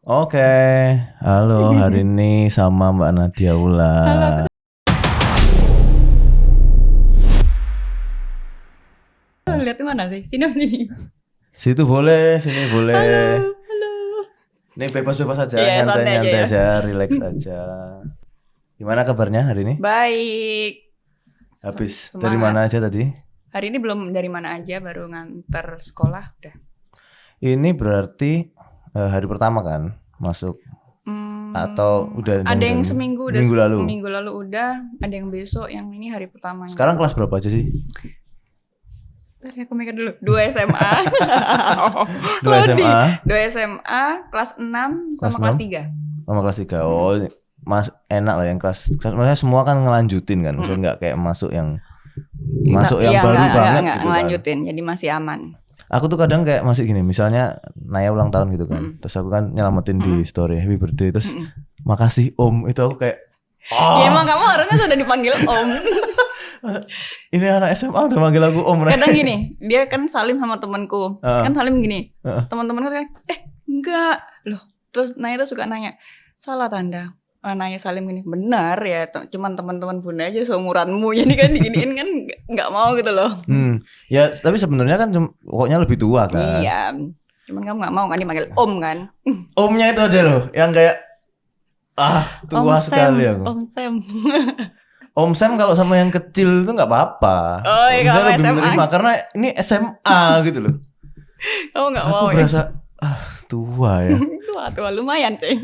Oke, halo hari ini sama Mbak Nadia Wulan. Lihat mana sih? Sini. Situ boleh, sini boleh. Halo. Ini bebas-bebas aja, Iya, santai nyantai-nyantai aja aja, relax aja. Gimana kabarnya hari ini? Baik. Habis Semangat. dari mana aja tadi? Hari ini belum dari mana aja, baru nganter sekolah udah. Ini berarti hari pertama kan masuk atau udah Ada yang seminggu udah minggu lalu? Minggu lalu udah, ada yang besok, yang ini hari pertama. Sekarang kelas berapa aja sih? Bentar ya, aku mikir dulu. 2 SMA. 2 SMA. 2 SMA, kelas 6 Kelas sama kelas 6? Sama kelas 3. Oh, Mas enak lah yang kelas maksudnya semua kan ngelanjutin kan. Maksudnya enggak kayak masuk yang baru banget enggak gitu ngelanjutin, jadi masih aman. Aku tuh kadang kayak masih gini, misalnya Naya ulang tahun gitu kan. Terus aku kan nyelamatin di story happy birthday terus makasih Om. Itu aku kayak Ya emang kamu harusnya sudah dipanggil Om. ini anak SMA udah manggil aku Om. Kadang gini, dia kan salim sama temanku. Kan salim gini. Teman-temanku kan enggak. Loh, terus Naya tuh suka nanya, "Salah tanda." Nanya salim gini, "Benar ya, cuman teman-teman Bunda aja seumuranmu." Jadi kan diginiin kan enggak mau gitu loh. Ya, tapi sebenarnya kan pokoknya lebih tua kan. Iya. Cuman kamu enggak mau kan dipanggil Om kan? Omnya itu aja loh, yang kayak tua sekali aku. Om Sam. Om Sam kalau sama yang kecil itu nggak apa-apa. Oh, iya, Om Sam kalau lebih SMA. menerima karena ini SMA gitu loh. Kamu enggak Aku mau ya? berasa tua ya. Tua lumayan, Ceng.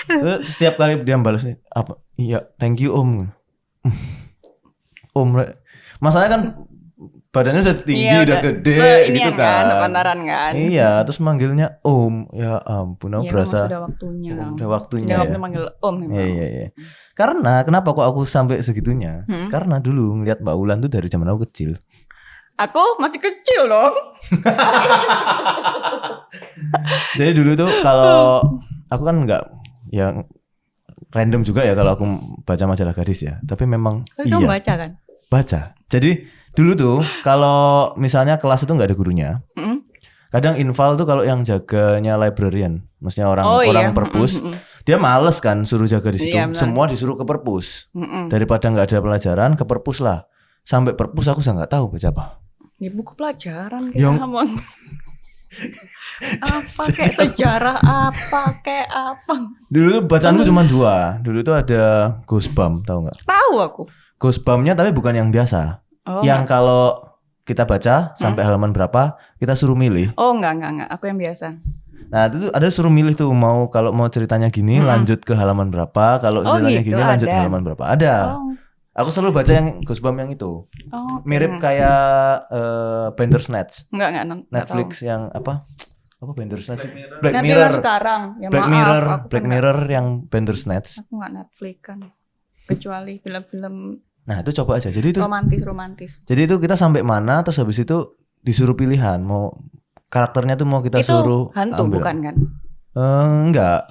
Terus setiap kali dia balas nih apa? Iya, thank you Om. Om, masalahnya kan badannya udah tinggi, udah gede gitu kan. Pantaran kan. Iya, terus manggilnya Om. Ya ampun, aku Ya, berasa sudah waktunya. Udah waktunya Udah ya. waktu manggil Om memang. Iya. Karena kenapa kok aku sampai segitunya? Karena dulu ngeliat Mbak Wulan tuh dari zaman aku kecil. Aku masih kecil dong. Jadi dulu tuh kalau aku kan nggak yang random juga ya kalau aku baca majalah gadis ya. Tapi memang Kamu baca kan? Baca. Jadi dulu tuh kalau misalnya kelas itu nggak ada gurunya, kadang infal tuh kalau yang jaganya librarian, maksudnya orang perpus, dia males kan suruh jaga di situ. Iya, Semua disuruh ke perpus. Daripada nggak ada pelajaran ke perpus lah. Sampai perpus aku nggak tahu baca apa. Ya buku pelajaran kayak apa? Apa kayak sejarah apa? Dulu tuh bacaanku cuma 2. Dulu tuh ada Ghostbump, tahu nggak? Tahu aku. Ghostbump-nya tapi bukan yang biasa. Oh, yang kalau kita baca sampai halaman berapa, kita suruh milih. Oh, enggak. Aku yang biasa. Nah, itu ada suruh milih tuh kalau mau ceritanya gini lanjut ke halaman berapa, kalau ceritanya gitu, gini lanjut ke ada. halaman berapa. Ada. Aku selalu baca yang Ghostbump yang itu. Mirip kayak Bandersnatch. Enggak Netflix tahu. yang apa? Apa Bandersnatch? Black Mirror sekarang. Ya Black maaf, Mirror, aku Black kan Mirror yang Bandersnatch. Aku enggak Netflix kan. Kecuali film-film Nah, itu coba aja. Jadi itu romantis. Jadi itu kita sampai mana terus habis itu disuruh pilihan mau karakternya tuh mau kita Itu suruh hantu ambil. bukan kan? Enggak,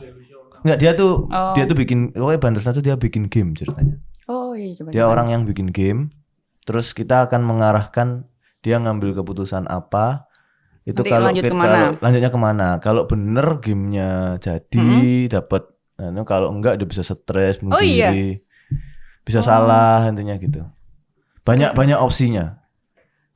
dia tuh bikin pokoknya Bandersnatch tuh dia bikin game ceritanya. Oh iya coba. Dia orang yang bikin game. Terus kita akan mengarahkan dia ngambil keputusan apa. Itu Nanti kalau lanjutnya kemana? Kalau bener gamenya jadi dapat. Nah, kalau enggak dia bisa stres, bunuh diri, bisa salah intinya gitu. Banyak opsinya.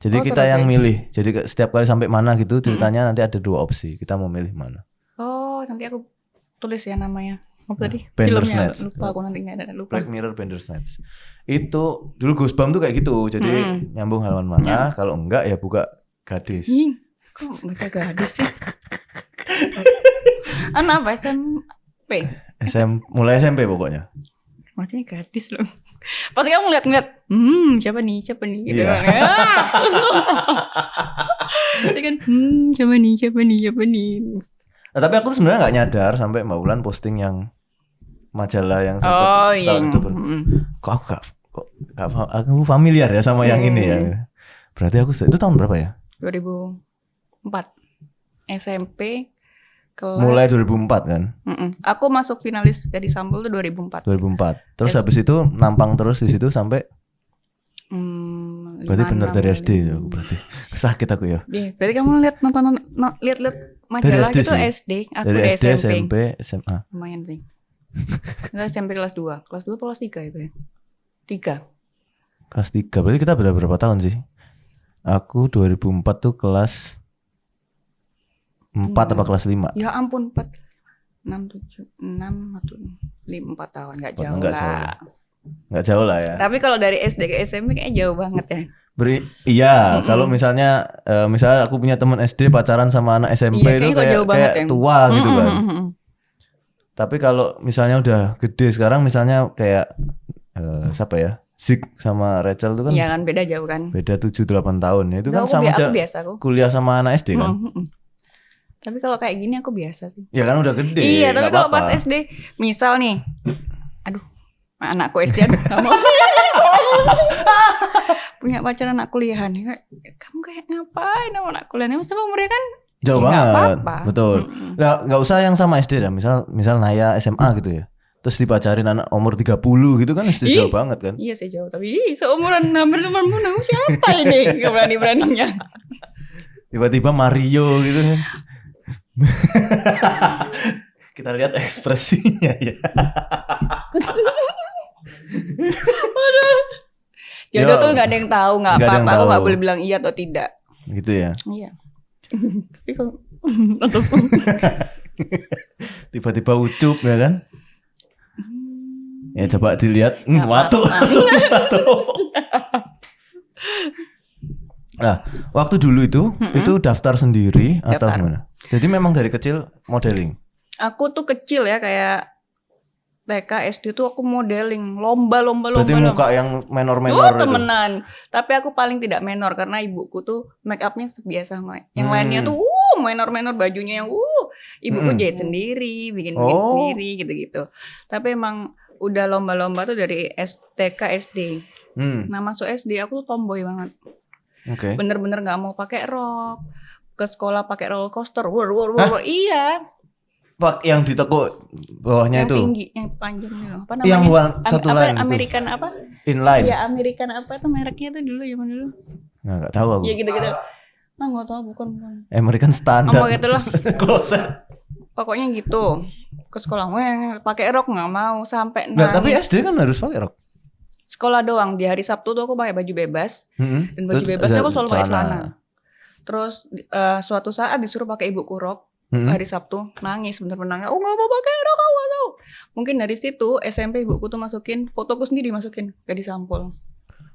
Jadi kita yang milih. Jadi setiap kali sampai mana gitu ceritanya nanti ada 2 opsi. Kita mau milih mana. Oh nanti aku tulis ya namanya. Apa tadi? Bandersnatch. Lupa aku nanti nggak ada lupa. Black Mirror Bandersnatch. Itu dulu Ghostbump tuh kayak gitu. Jadi nyambung halaman mana. Kalau enggak ya buka gadis. Kok baca gadis sih? Apa SMP? Mulai SMP pokoknya. Maksudnya gadis loh. Pasti kamu ngeliat, siapa nih gitu Iya. kan. Dia kan, siapa nih. Nah, tapi aku tuh sebenarnya nggak nyadar sampai Mbak Wulan posting yang majalah yang sempat tahun itu. Kok aku familiar ya sama yang ini ya. Berarti itu tahun berapa ya? 2004 SMP kelas. Mulai 2004 kan? Aku masuk finalis Gadis Sampul tuh 2004. Terus habis itu nampang terus di situ sampai berarti benar dari SD ya, berarti sakit aku ya. Berarti kamu lihat majalah SD itu sih. SD, aku Dari di SD, SMP, SMA. Lumayan sih. Kita SMP kelas 2. Kelas 2 kelas 3 itu ya? 3. Kelas 3. Berarti kita beda berapa tahun sih? Aku 2004 tuh kelas 4 apa kelas 5? Ya ampun, 4 6 7 6 1 5 4 tahun enggak jauh Enggak lah. jauh. Enggak jauh lah ya. Tapi kalau dari SD ke SMP kayaknya jauh banget ya. Iya, kalau misalnya aku punya teman SD pacaran sama anak SMP Iya, itu kayaknya jauh banget kayak ya. tua gitu kan. Tapi kalau misalnya udah gede sekarang, misalnya kayak siapa ya? Zik sama Rachel itu kan Iya kan beda jauh kan. beda 7-8 tahun ya. Itu kan Enggak, sama aja aku biasa aku. kuliah sama anak SD kan. Tapi kalau kayak gini aku biasa sih. Ya kan udah gede. Iya, tapi nggak kalau apa-apa. pas SD, misal nih, aduh, anakku SD nggak mau punya pacar anak kuliahan, kamu kayak ngapain sama anak kuliahan? Sama umurnya kan Jauh ya nggak banget, apa-apa. betul. Nggak usah yang sama SD dah. Misal Naya SMA gitu ya. Terus dipacarin anak umur 30 gitu kan sudah jauh banget kan. Iya sih jauh, tapi seumuran hampir temanmu siapa ini? Gak berani-beraninya. Tiba-tiba Mario gitu kan. Kita lihat ekspresinya ya. Jodoh Yo. tuh gak ada yang tahu, gak Nggak ada apa-apa. yang Aku tahu. gak boleh bilang iya atau tidak. Gitu ya. Iya. Tapi kalau untuk Tiba-tiba ucup ya kan. Ya coba dilihat. Nggak Watu. apa-apa. Watu. Nah, waktu dulu itu daftar sendiri atau Daftar. gimana? Jadi memang dari kecil modeling. aku tuh kecil ya kayak TK SD tuh aku modeling lomba. Berarti muka yang Oh menor-menor itu. temenan. Tapi aku paling tidak menor karena ibuku tuh make upnya biasa. Yang lainnya tuh menor-menor bajunya yang ibuku jahit sendiri, bikin sendiri gitu-gitu. Tapi emang udah lomba-lomba tuh dari TK SD. Nah masuk SD aku tuh tomboy banget. Oke. Bener-bener nggak mau pakai rok. Ke sekolah pakai roller coaster. Iya. Pak yang ditekuk bawahnya Yang itu. tinggi, yang panjang nih loh. Apa namanya? Yang satu line itu. American apa? Inline. Iya, American apa tuh mereknya tuh dulu zaman dulu. Nggak tahu aku. Iya gitu-gitu. Nah, nggak tahu bukan. American standar. Apa gitu lah. Closet. Pokoknya gitu. Ke sekolah pakai rok nggak mau sampai nangis. Nah, tapi SD kan harus pakai rok. Sekolah doang. Di hari Sabtu tuh aku pakai baju bebas. Dan baju Terus bebasnya ada aku selalu pakai celana. celana. Terus suatu saat disuruh pakai ibuku rok. Hari Sabtu nangis bener-bener nangis. Oh nggak mau pakai rok, aku nggak tahu. Mungkin dari situ SMP ibuku tuh masukin fotoku sendiri masukin gak disampul.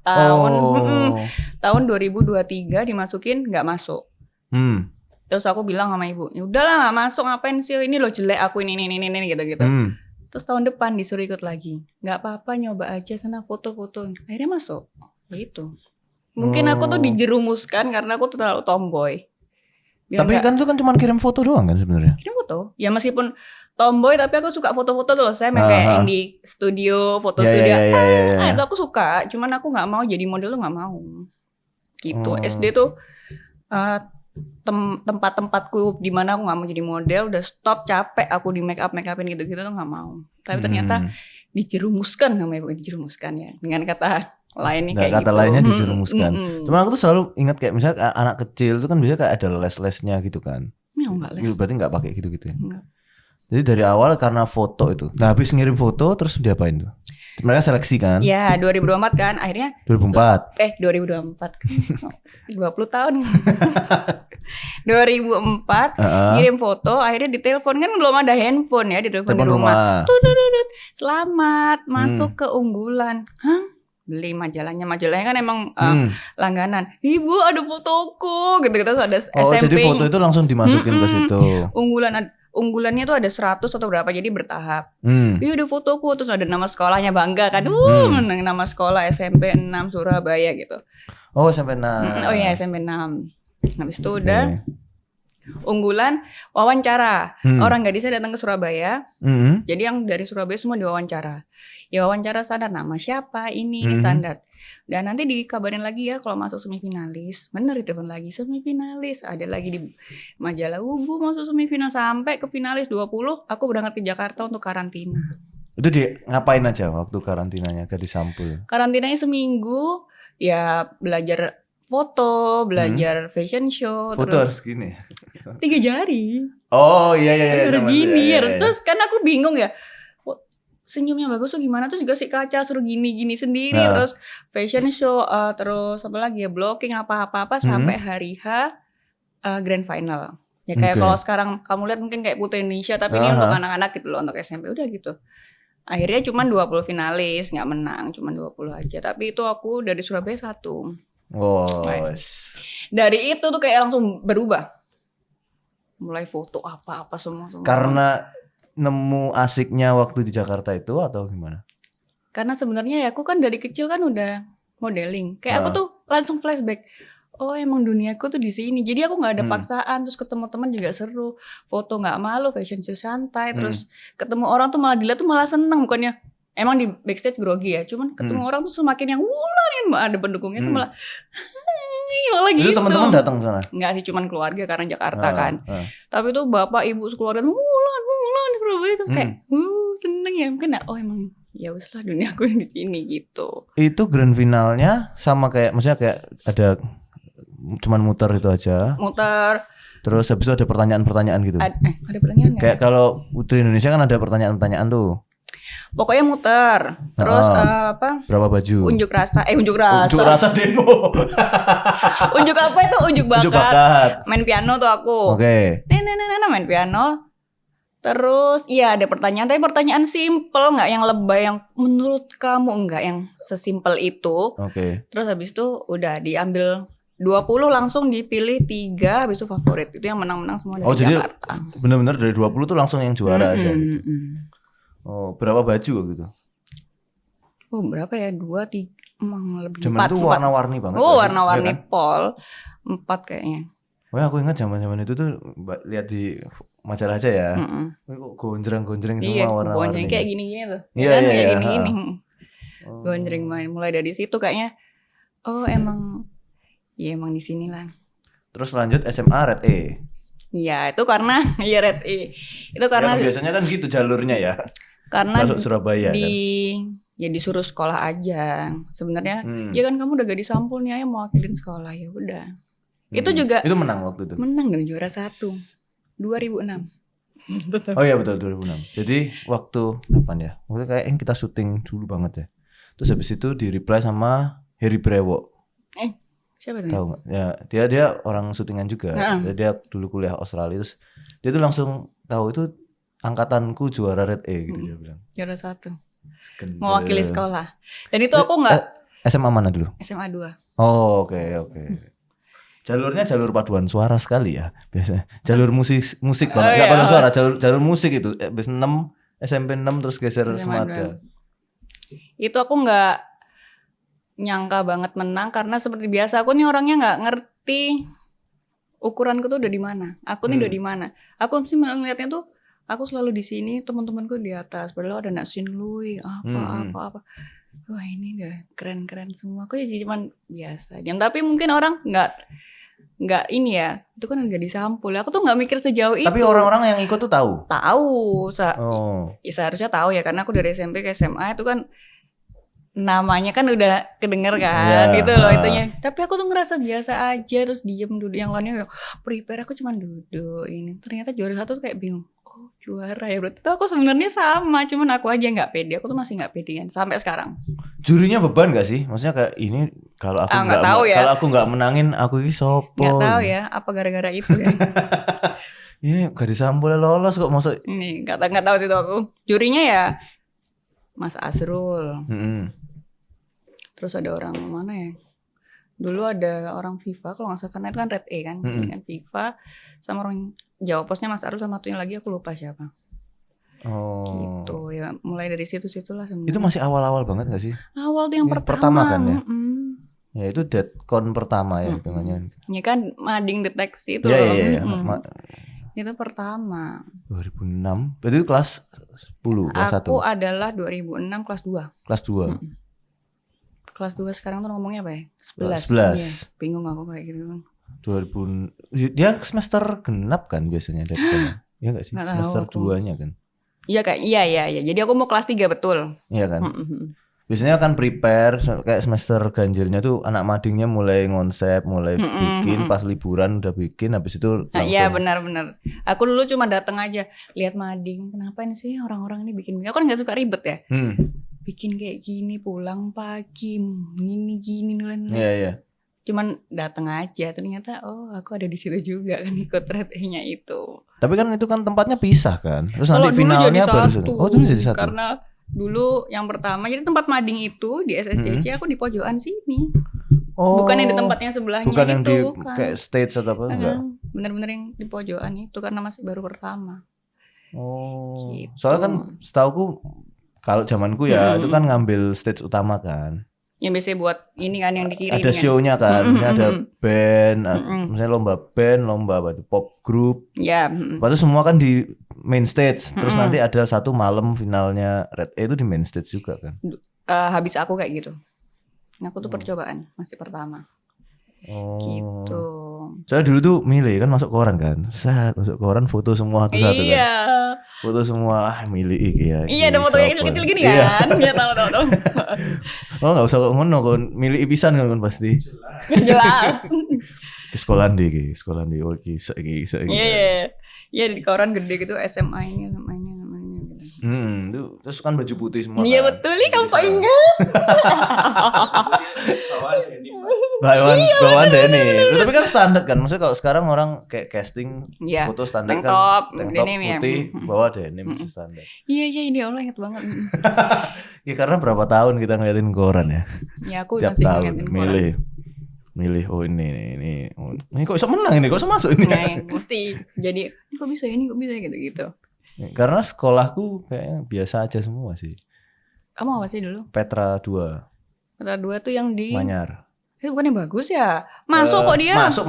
Tahun 2023 dimasukin nggak masuk. Terus aku bilang sama ibu, ya udahlah nggak masuk ngapain sih ini lo jelek aku ini gitu. Terus tahun depan disuruh ikut lagi. Nggak apa-apa nyoba aja sana foto-foto. Akhirnya masuk. Gitu. Mungkin aku tuh dijerumuskan karena aku tuh terlalu tomboy. Biar Tapi kan itu kan cuma kirim foto doang kan sebenarnya. kirim foto. Ya meskipun tomboy tapi aku suka foto-foto tuh loh. Saya main kayak yang di studio, foto studio. Ya. Itu aku suka. Cuman aku nggak mau jadi model tuh nggak mau. Gitu. Oh. SD tuh tempat-tempatku di mana aku nggak mau jadi model. Udah stop, capek aku di make upin gitu-gitu tuh nggak mau. Tapi ternyata dijerumuskan sama ibu, dijerumuskan ya. Dengan kata lainnya kayak kata gitu. lainnya dijerumuskan. Cuman aku tuh selalu ingat kayak misalnya anak kecil itu kan biasanya kayak ada les-lesnya gitu kan. Ya enggak les. Berarti nggak pakai gitu-gitu ya. Enggak. Jadi dari awal karena foto itu. Nah habis ngirim foto terus diapain tuh? Mereka seleksi kan? Ya 2024 kan akhirnya 2004. 2024 20 tahun 2004 ngirim foto akhirnya ditelepon kan belum ada handphone ya ditelepon di rumah. Tudududut, selamat masuk ke unggulan. Hah? Beli majalahnya kan emang langganan. Ibu ada fotoku gitu-gitu ada SMP. Oh jadi foto itu langsung dimasukin ke situ. Unggulannya tuh ada 100 atau berapa jadi bertahap. Iya ada fotoku terus ada nama sekolahnya bangga kan. Nama sekolah SMP 6 Surabaya gitu. Oh SMP 6. Oh iya SMP 6. Habis itu udah unggulan wawancara. Orang Gadisnya datang ke Surabaya. Jadi yang dari Surabaya semua diwawancara. Ya wawancara standar nama siapa ini standar. Dan nanti dikabarin lagi ya kalau masuk semifinalis. Bener itu pun lagi semifinalis. Ada lagi di majalah Bu masuk semifinal sampai ke finalis 20. Aku berangkat ke Jakarta untuk karantina. Itu di ngapain aja waktu karantinanya? Gak disampul? Karantinanya seminggu. Ya belajar foto, belajar fashion show. Foto harus gini. 3 jari. Oh iya. Harus gini, iya. Terus kan aku bingung ya. Senyumnya bagus tuh gimana, terus juga si kaca suruh gini sendiri, terus fashion show, terus apa lagi ya, blocking apa sampai hari H grand final. Ya kayak kalau sekarang kamu lihat mungkin kayak Putri Indonesia, tapi ini untuk anak-anak gitu loh, untuk SMP udah gitu. Akhirnya cuma 20 finalis, nggak menang, cuma 20 aja. Tapi itu aku dari Surabaya 1. Dari itu tuh kayak langsung berubah. Mulai foto apa semua. Karena nemu asiknya waktu di Jakarta itu atau gimana? Karena sebenarnya ya aku kan dari kecil kan udah modeling. Kayak aku tuh langsung flashback. Oh emang duniaku tuh di sini. Jadi aku nggak ada paksaan. Terus ketemu teman juga seru. Foto nggak malu, fashion show santai. Terus ketemu orang tuh malah dilihat tuh malah seneng. Bukannya emang di backstage grogi ya. Cuman ketemu orang tuh semakin yang wulan yang ada pendukungnya tuh malah. Malah gitu. Itu teman-teman datang sana? Enggak sih, cuman keluarga karena Jakarta kan. Tapi tuh bapak ibu sekeluarga wulan di Surabaya tuh kayak seneng ya. Mungkin oh emang ya wis lah dunia aku di sini gitu. Itu grand finalnya sama kayak maksudnya kayak ada cuman muter itu aja. Muter. Terus habis itu ada pertanyaan-pertanyaan gitu. Ada pertanyaan kayak kalau Putri Indonesia kan ada pertanyaan-pertanyaan tuh. Pokoknya muter. Terus apa? Berapa baju? Unjuk rasa demo. Unjuk apa itu? Unjuk bakat. Main piano tuh aku. Oke. Main piano. Terus iya ada pertanyaan, tapi pertanyaan simple, nggak yang lebay, yang menurut kamu enggak yang sesimpel itu. Oke. Terus habis itu udah diambil 20 langsung dipilih 3, habis itu favorit. Itu yang menang-menang semua dari Jakarta. Jadi benar-benar dari 20 tuh langsung yang juara aja gitu. Oh, berapa baju gitu? Oh, berapa ya? 2, 3, emang lebih 4. Zaman itu warna-warni banget. Oh, warna-warni ya kan? Pol. 4 kayaknya. Wah, aku ingat zaman-zaman itu tuh lihat di majalah aja ya. Kok gonjreng-gonjreng semua warna-warni. Iya, kayak gini-gini tuh. Iya, kayak gini-gini. Gonjreng main. Mulai dari situ kayaknya oh emang ya emang di sini lah. Terus lanjut SMA Red E. Iya, itu karena ya Red E. Itu karena ya, biasanya kan gitu jalurnya ya. Karena masuk Surabaya kan. Ya disuruh sekolah aja. Sebenarnya ya kan kamu udah gadis sampul nih, ayo mau wakilin sekolah, ya udah. Itu juga itu menang waktu itu. Menang dong, juara 1 2006. Oh iya betul 2006. Jadi waktu kapan ya? Waktu kayak yang kita syuting dulu banget ya. Terus habis itu di reply sama Harry Brewo. Siapa tuh? Tahu nggak? Ya dia orang syutingan juga. Dia dulu kuliah Australia, terus dia tuh langsung tahu itu angkatanku juara Red E gitu dia bilang. Juara 1. Mewakili sekolah. Dan itu aku nggak. SMA mana dulu? SMA 2. Oh oke. Jalurnya jalur paduan suara sekali ya biasanya. Jalur musik banget. Enggak paduan suara, jalur musik itu. Habis 6 SMP 6 terus geser Semada. Itu aku nggak nyangka banget menang karena seperti biasa aku nih orangnya nggak ngerti ukuranku tuh udah di mana. Aku nih udah di mana. Aku mesti melihatnya tuh aku selalu di sini, teman-temanku di atas. Padahal ada Nak Sin Lui apa. Wah ini udah keren-keren semua. Aku jadi cuman biasa. Tapi mungkin orang nggak ini ya. Itu kan nggak disampul. Aku tuh nggak mikir sejauh itu. Tapi orang-orang yang ikut tuh tahu. Ya seharusnya tahu ya karena aku dari SMP ke SMA itu kan namanya kan udah kedenger kan gitu loh itunya. Tapi aku tuh ngerasa biasa aja terus diem duduk, yang lainnya prepare, aku cuman duduk ini. Ternyata juara 1 tuh kayak bingung. Oh juara ya, berarti tuh aku sebenarnya sama, cuman aku aja nggak pede. Aku tuh masih nggak pedean sampai sekarang. Jurinya beban gak sih? Maksudnya kayak ini kalau aku kalau aku nggak menangin aku ini sopo. Nggak tahu ya, apa gara-gara itu ya. Ini gak disampul lolos kok masuk. Ini nggak tahu sih tuh aku. Jurinya ya Mas Asrul. Terus ada orang mana ya? Dulu ada orang FIFA kalau nggak salah, karena itu kan Red E kan, kan FIFA sama orang Jawa Posnya Mas Arul sama satunya lagi aku lupa siapa. Oh. Gitu ya, mulai dari situlah sebenarnya. Itu masih awal-awal banget nggak sih? Awal tuh yang pertama kan ya. Ya itu Deadcon pertama ya hitungannya. Ya kan Mading Deteksi itu. Iya. Itu pertama. 2006. Berarti itu kelas 10, kelas 1. Aku adalah 2006 kelas 2. Kelas 2. Kelas 2 sekarang tuh ngomongnya apa ya? 11. Iya, bingung aku kayak gitu. 2000 dia semester genap kan biasanya Deadcon. Iya enggak sih? Semester 2-nya kan. Iya kayak iya. Jadi aku mau kelas 3 betul. Iya kan? Biasanya kan prepare kayak semester ganjilnya tuh anak madingnya mulai ngonsep, mulai bikin, pas liburan udah bikin, habis itu langsung. Iya benar-benar. Aku dulu cuma datang aja lihat mading. Kenapa ini sih orang-orang ini bikin? Aku kan nggak suka ribet ya. Bikin kayak gini, pulang pagi, gini nulis. Iya. Cuman datang aja, ternyata aku ada di situ juga kan ikut retenya itu. Tapi kan itu kan tempatnya pisah kan. Terus nanti finalnya baru satu. Oh, itu jadi satu. Karena dulu yang pertama jadi tempat mading itu di SSCC aku di pojokan sini. Oh. Bukan yang di tempatnya sebelahnya bukan itu. Yang di kan. kayak stage atau apa enggak? Bener-bener yang di pojokan itu karena masih baru pertama. Oh. Gitu. Soalnya kan setauku kalau zamanku ya itu kan ngambil stage utama kan. Yang biasanya buat ini kan yang dikirim. Ada show-nya kan, misalnya ada band, misalnya lomba band, lomba pop group. Ya. Lalu semua kan di main stage. Terus nanti ada satu malam finalnya Red A itu di main stage juga kan. Habis aku kayak gitu. Aku tuh percobaan masih pertama. Oh. Gitu. Saya dulu tuh milih kan masuk koran kan. Saat masuk koran foto semua satu-satu kan. Iya. Foto semua milih ya. Iya, ada fotonya kecil-kecil gini kan. Iya, tahu. Oh, enggak usah ngono kon milih pisan kan pasti. Jelas. Ke sekolah ndi oh iki iki. Iya. Iya di koran gede gitu SMA ini gitu. Itu terus kan baju putih semua. Iya kan? betul nih kamu kok ingat. Bawaan deh nih. Tapi kan standar kan. Maksudnya kalau sekarang orang kayak casting foto standar tank kan. top Putih, bawa denim masih standar. Iya ini Allah ingat banget. Ya karena berapa tahun kita ngeliatin koran ya. Ya aku tiap masih tahun ngeliatin koran. Milih ini. Oh, ini kok bisa menang ini, kok bisa masuk ini. Nah, mesti jadi ini kok bisa gitu. Karena sekolahku kayaknya biasa aja semua sih. Kamu apa sih dulu? Petra 2. Petra 2 tuh yang di Manyar. Itu bukan yang bagus ya? Masuk kok dia. Masuk,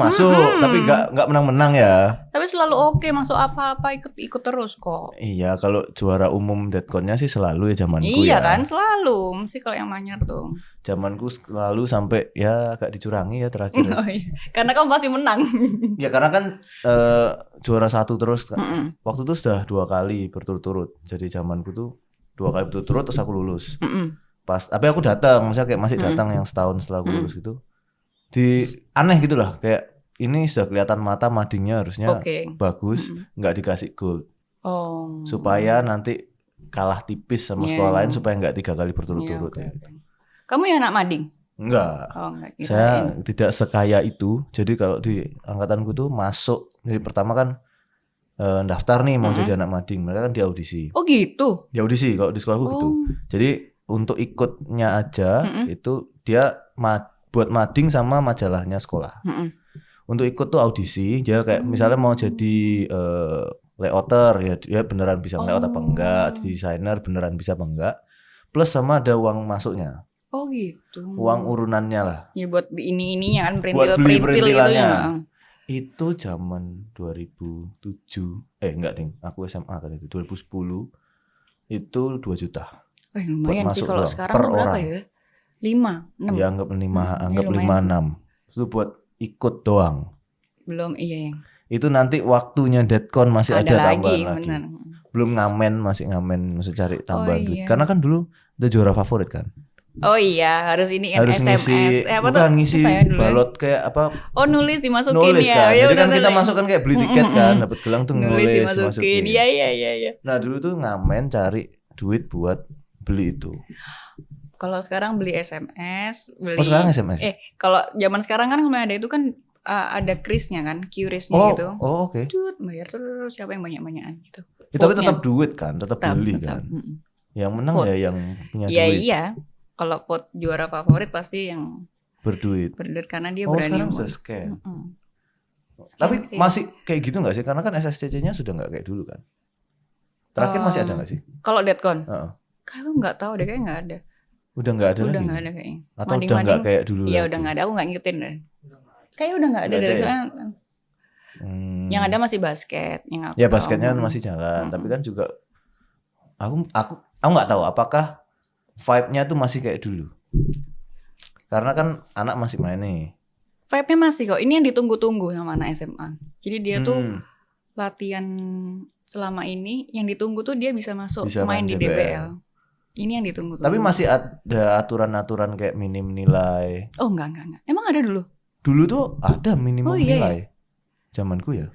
tapi nggak menang-menang ya. Tapi selalu oke, masuk apa-apa ikut terus kok. Iya, kalau juara umum Detkonnya sih selalu ya zamanku iya, ya. Iya kan, selalu. Mesti kalau yang Manyar tuh. Zamanku selalu sampai ya agak dicurangi ya terakhir. Oh, iya. Karena kamu pasti menang. Ya karena kan juara 1 terus. Waktu itu sudah 2 kali berturut-turut. Jadi zamanku tuh 2 kali berturut-turut terus aku lulus. Pas, tapi aku datang, maksudnya kayak masih datang yang setahun setelah aku lulus gitu. Aneh gitu lah, kayak ini sudah kelihatan mata madingnya harusnya bagus, nggak dikasih gold. Supaya nanti kalah tipis sama sekolah lain supaya nggak 3 kali berturut-turut. Kamu ya anak mading? Enggak. Saya tidak sekaya itu. Jadi kalau di angkatanku tuh masuk, jadi pertama kan daftar nih mau jadi anak mading, mereka kan di audisi. Oh gitu? Di audisi kalau di sekolahku gitu. Jadi untuk ikutnya aja itu dia buat mading sama majalahnya sekolah. Untuk ikut tuh audisi, dia kayak misalnya mau jadi layouter ya dia beneran bisa layout apa enggak, desainer beneran bisa apa enggak. Plus sama ada uang masuknya. Oh gitu. Uang urunannya lah. Ya buat ini ya kan buat beli perintilannya. Gitu ya. Itu zaman 2007. Enggak ding, aku SMA kan itu 2010. Itu 2 juta. Lumayan sih kalau sekarang berapa ya? 5, 6. Ya anggap 5, 6. Itu buat ikut doang. Belum yang. Itu nanti waktunya Detkon masih ada tambahan lagi. Bener. Belum masih ngamen, masih cari tambahan duit. Karena kan dulu ada juara favorit kan. Oh iya, harus ini harus SMS. Ngisi balot kayak apa? Oh nulis dimasukin ya. Kan. Jadi kan kita masuk kan kayak beli tiket kan, dapat gelang tuh nulis dimasukin. Iya. Nah dulu tuh ngamen cari duit buat beli itu. Kalau sekarang beli SMS, beli. Oh sekarang SMS? Kalau zaman sekarang kan kalau ada itu kan ada krisnya kan, QRIS-nya gitu. Oh oke. Bayar terus siapa yang banyak-banyakan gitu. Tapi tetap duit kan, tetap beli kan. Yang menang ya yang punya duit. Iya. Kalau vote juara favorit pasti yang berduit karena dia berani. Sekarang sudah scan. Tapi masih kayak gitu nggak sih? Karena kan SSCC-nya sudah nggak kayak dulu kan. Terakhir masih ada nggak sih? Kalau Detkon? Kalau nggak tahu deh, kayaknya nggak ada. Udah nggak ada lagi? Udah nggak ada kayaknya. Atau udah nggak kayak dulu? Iya udah nggak ada, aku nggak ngikutin deh. Kayaknya udah nggak ada deh. Yang ada masih basket. Ya basketnya masih jalan, tapi kan juga aku nggak tahu apakah vibe-nya tuh masih kayak dulu. Karena kan anak masih main nih. Vibe-nya masih kok. Ini yang ditunggu-tunggu sama anak SMA. Jadi dia tuh latihan selama ini yang ditunggu tuh dia bisa masuk main di DBL. Ini yang ditunggu. Tapi masih ada aturan-aturan kayak minim nilai. Oh enggak. Emang ada dulu? Dulu tuh ada minimum nilai. Zamanku ya.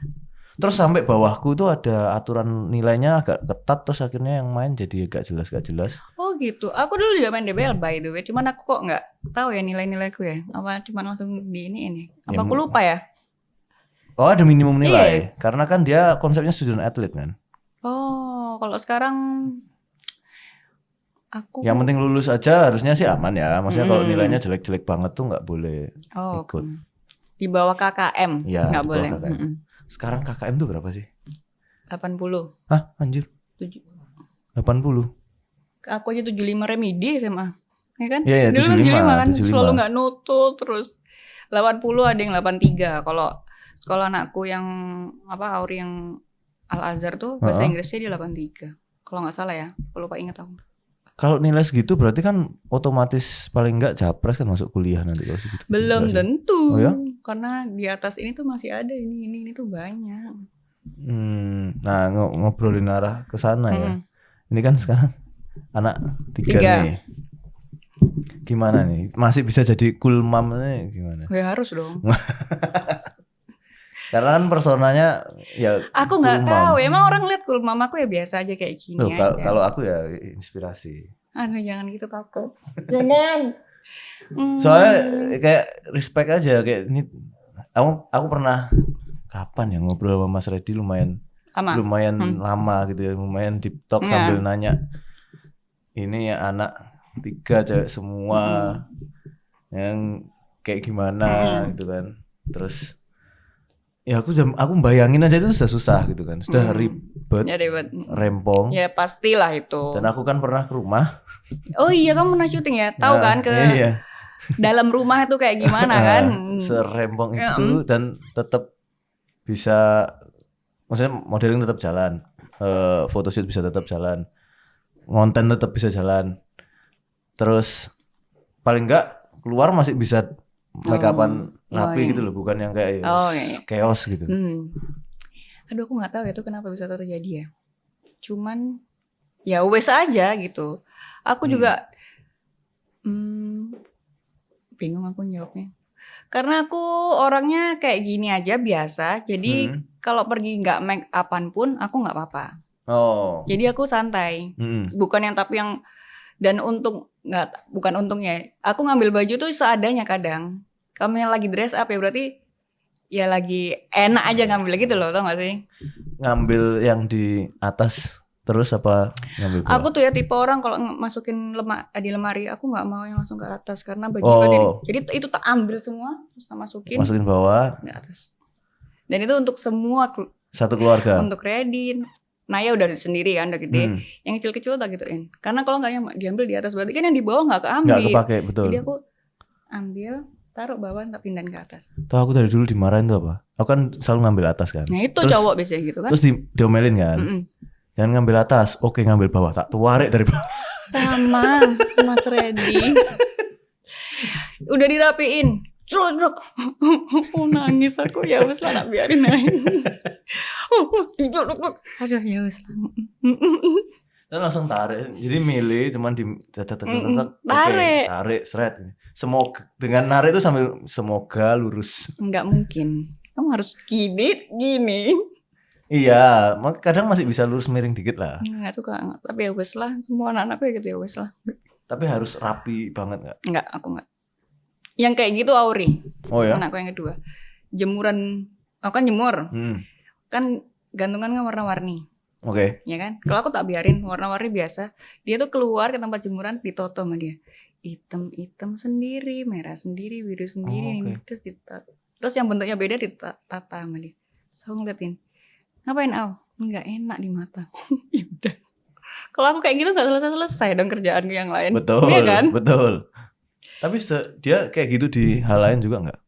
Terus sampai bawahku tuh ada aturan nilainya agak ketat, terus akhirnya yang main jadi gak jelas. Oh gitu. Aku dulu juga main DBL by the way. Cuman aku kok nggak tahu ya nilai-nilaiku ya. Apa cuman langsung di ini. Apa aku lupa ya? Oh ada minimum nilai. Karena kan dia konsepnya student athlete kan. Oh kalau sekarang aku. Yang penting lulus aja harusnya sih aman ya. Maksudnya kalau nilainya jelek-jelek banget tuh nggak boleh ikut. Di bawah KKM nggak boleh. KKM. Sekarang KKM tuh berapa sih? 80. Hah anjir? 80. Aku aja 75 remedi SMA. Ya kan? Iya, dulu 75 kan 75. Selalu nggak nutut terus 80 ada yang 83. Kalau sekolah anakku yang Auri yang Al Azhar tuh bahasa Inggrisnya dia 83. Kalau nggak salah ya, aku lupa ingat aku. Kalau nilai segitu berarti kan otomatis paling nggak japres kan masuk kuliah nanti kalau segitu. Belum tentu. Oh ya? Karena di atas ini tuh masih ada ini tuh banyak. Nah ngobrolin arah ke sana ya. Ini kan sekarang anak 3 nih. Gimana nih? Masih bisa jadi cool mom nih gimana? Ya harus dong. Karena kan personanya ya aku nggak tahu, emang orang lihat cool mom aku ya biasa aja kayak gini. Loh, kalau aku ya inspirasi. Aduh jangan gitu takut. Jangan. Soalnya kayak respect aja kayak ini. Aku pernah kapan ya ngobrol sama Mas Reddy lumayan lama gitu ya, lumayan deep talk sambil nanya. Ini ya anak 3 cewek semua yang kayak gimana gitu kan. Terus ya aku bayangin aja itu sudah susah gitu kan. Sudah ribet. Ya ribet. Rempong. Ya pastilah itu. Dan aku kan pernah ke rumah. Oh iya kamu pernah syuting ya? Tahu kan ke dalam rumah itu kayak gimana kan? Serempong itu dan tetap bisa, maksudnya modeling tetap jalan, photoshoot bisa tetap jalan, konten tetap bisa jalan. Terus paling enggak keluar masih bisa make upan rapi gitu loh, bukan yang kayak chaos gitu. Aduh aku nggak tahu ya itu kenapa bisa terjadi ya. Cuman ya wes aja gitu. Aku juga bingung aku jawabnya. Karena aku orangnya kayak gini aja biasa. Jadi kalau pergi nggak make upan pun aku nggak apa-apa. Oh. Jadi aku santai. Bukan yang dan bukan untungnya. Aku ngambil baju tuh seadanya kadang. Kamu yang lagi dress up ya berarti ya lagi enak aja ngambil gitu loh, tau gak sih? Ngambil yang di atas terus apa ngambil bawah? Aku tuh ya tipe orang kalau masukin di lemari aku nggak mau yang langsung ke atas karena baju jadi itu tak ambil semua terus tak masukin bawah ke atas. Dan itu untuk semua satu keluarga. Untuk Redin. Naya udah sendiri kan udah gede. Yang kecil-kecil tak gituin. Karena kalau nggak yang diambil di atas berarti kan yang di bawah nggak keambil. Nggak kepake, betul. Jadi aku ambil, taruh bawah, tak pindahin ke atas. Tuh aku dari dulu dimarahin tuh apa? Aku kan selalu ngambil atas kan. Nah itu terus, cowok biasanya gitu kan. Terus diomelin kan. Jangan ngambil atas, oke ngambil bawah. Tak tuarek dari bawah. Sama Mas Reddy. Udah dirapiin. Truk. Nangis aku ya wes lah nak biarin aja. Aduh ya wes lah. Dan langsung tarik. Jadi milih cuman di tarik seret. Semoga dengan narik itu sambil semoga lurus. Enggak mungkin. Kamu harus gini. Iya, kadang masih bisa lurus miring dikit lah. Enggak suka, tapi ya wes lah. Semua anak-anakku ya gitu ya wes lah. Tapi harus rapi banget enggak? Enggak, aku enggak. Yang kayak gitu Auri. Oh ya? Anakku yang kedua. Jemuran, aku kan jemur. Kan gantungan kan warna-warni. Oke. Ya kan? Kalau aku tak biarin warna-warni biasa. Dia tuh keluar ke tempat jemuran ditoto sama dia. Hitam sendiri, merah sendiri, biru sendiri. Terus yang bentuknya beda ditata sama dia. So ngeliatin. Ngapain Nggak enak di mata. Ya udah. Kalau aku kayak gitu nggak selesai dong kerjaanku yang lain. Betul. Iya kan? Betul. Tapi dia kayak gitu di hal lain juga nggak?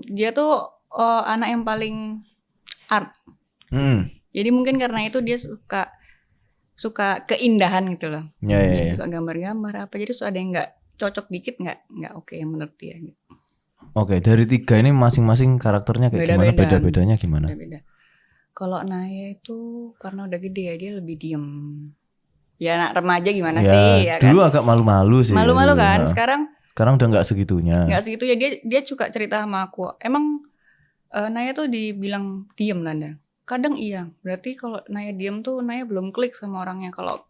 Dia tuh anak yang paling art. Jadi mungkin karena itu dia suka keindahan gitu loh. Jadi suka gambar-gambar apa. Jadi ada yang nggak cocok dikit nggak oke menurut dia. Gitu. Oke, dari 3 ini masing-masing karakternya kayak gimana? Beda-bedanya gimana? Beda-beda. Kalau Naya itu karena udah gede ya dia lebih diem. ya anak remaja gimana ya, sih ya kan. Dulu agak malu-malu sih. Malu-malu kan. Sekarang udah nggak segitunya. Nggak segitu ya, dia suka cerita sama aku. Emang Naya tuh dibilang diem Tanda. Kadang iya. Berarti kalau Naya diem tuh Naya belum klik sama orangnya. Kalau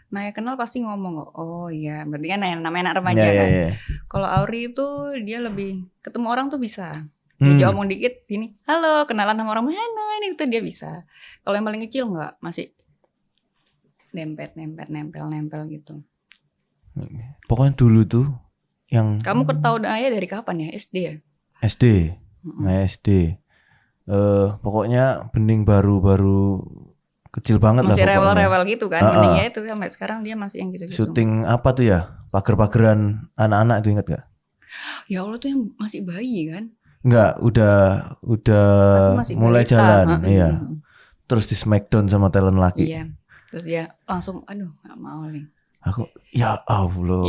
Naya kenal pasti ngomong. Oh iya, berarti kan namanya anak remaja kan. Kalau Auri itu dia lebih ketemu orang tuh bisa. Dia ngomong dikit gini, halo, kenalan sama orang mana ini, itu dia bisa. Kalau yang paling kecil enggak, masih nempel gitu. Pokoknya dulu tuh yang kamu ketahui Naya dari kapan ya? SD ya? SD. Naya SD. Pokoknya bening baru kecil banget masih lah pokoknya. Masih rewel-rewel gitu kan. Beningnya itu sampai sekarang dia masih yang gitu-gitu. Syuting apa tuh ya? Pager-pageran anak-anak itu ingat gak? Ya Allah tuh yang masih bayi kan? Enggak, udah mulai jalan. Iya. Terus di Smackdown sama talent laki. Iya. Terus dia langsung aduh gak mau nih. Aku ya Allah.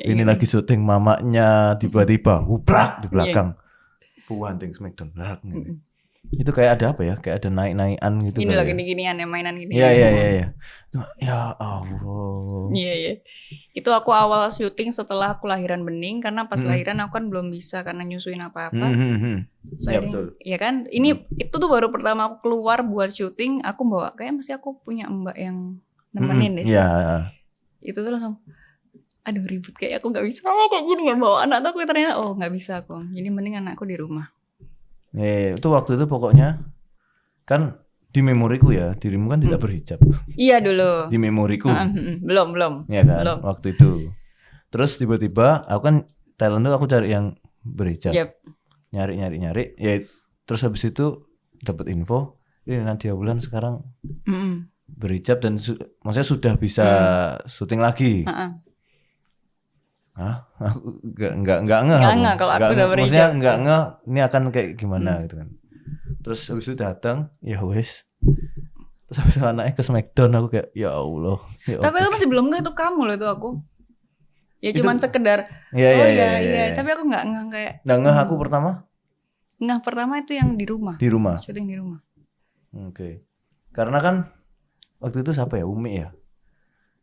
Ini lagi syuting mamanya tiba-tiba ubrak di belakang. Hunting Smackdown. Itu kayak ada apa ya? Kayak ada naik-naikan gitu. Ini lagi gini-ginian ya, mainan gini. Iya. Ya Allah. Iya. Itu aku awal syuting setelah aku lahiran Bening, karena pas lahiran aku kan belum bisa karena nyusuin apa-apa. Iya betul. Iya kan? Itu tuh baru pertama aku keluar buat syuting, aku bawa kayak mesti aku punya mbak yang nemenin deh. Iya. Itu tuh langsung aduh ribut, kayak aku nggak bisa kayak gini bawa anak tuh, aku ternyata nggak bisa aku, jadi mending anakku di rumah. Itu waktu itu pokoknya kan di memoriku ya, dirimu kan tidak berhijab. Iya dulu. Di memoriku. Belum. Iya kan, belum. Waktu itu. Terus tiba-tiba aku kan talent tuh aku cari yang berhijab. Yep. Nyari. Ya terus habis itu dapat info, ini Nadia Wulan sekarang berhijab dan maksudnya sudah bisa syuting lagi. Aku enggak ngeh kalau aku udah berhijab. Maksudnya enggak ngeh ini akan kayak gimana gitu kan. Terus habis itu datang, ya wes. Terus habis itu anaknya ke Smackdown, aku kayak ya Allah. Tapi itu masih belum ngeh itu kamu loh, itu aku. Ya cuman sekedar iya. Tapi aku enggak ngeh kayak. Nah, ngeh aku pertama? Ngeh pertama itu yang di rumah. Di rumah. Syuting di rumah. Oke. Karena kan waktu itu siapa ya? Umi ya?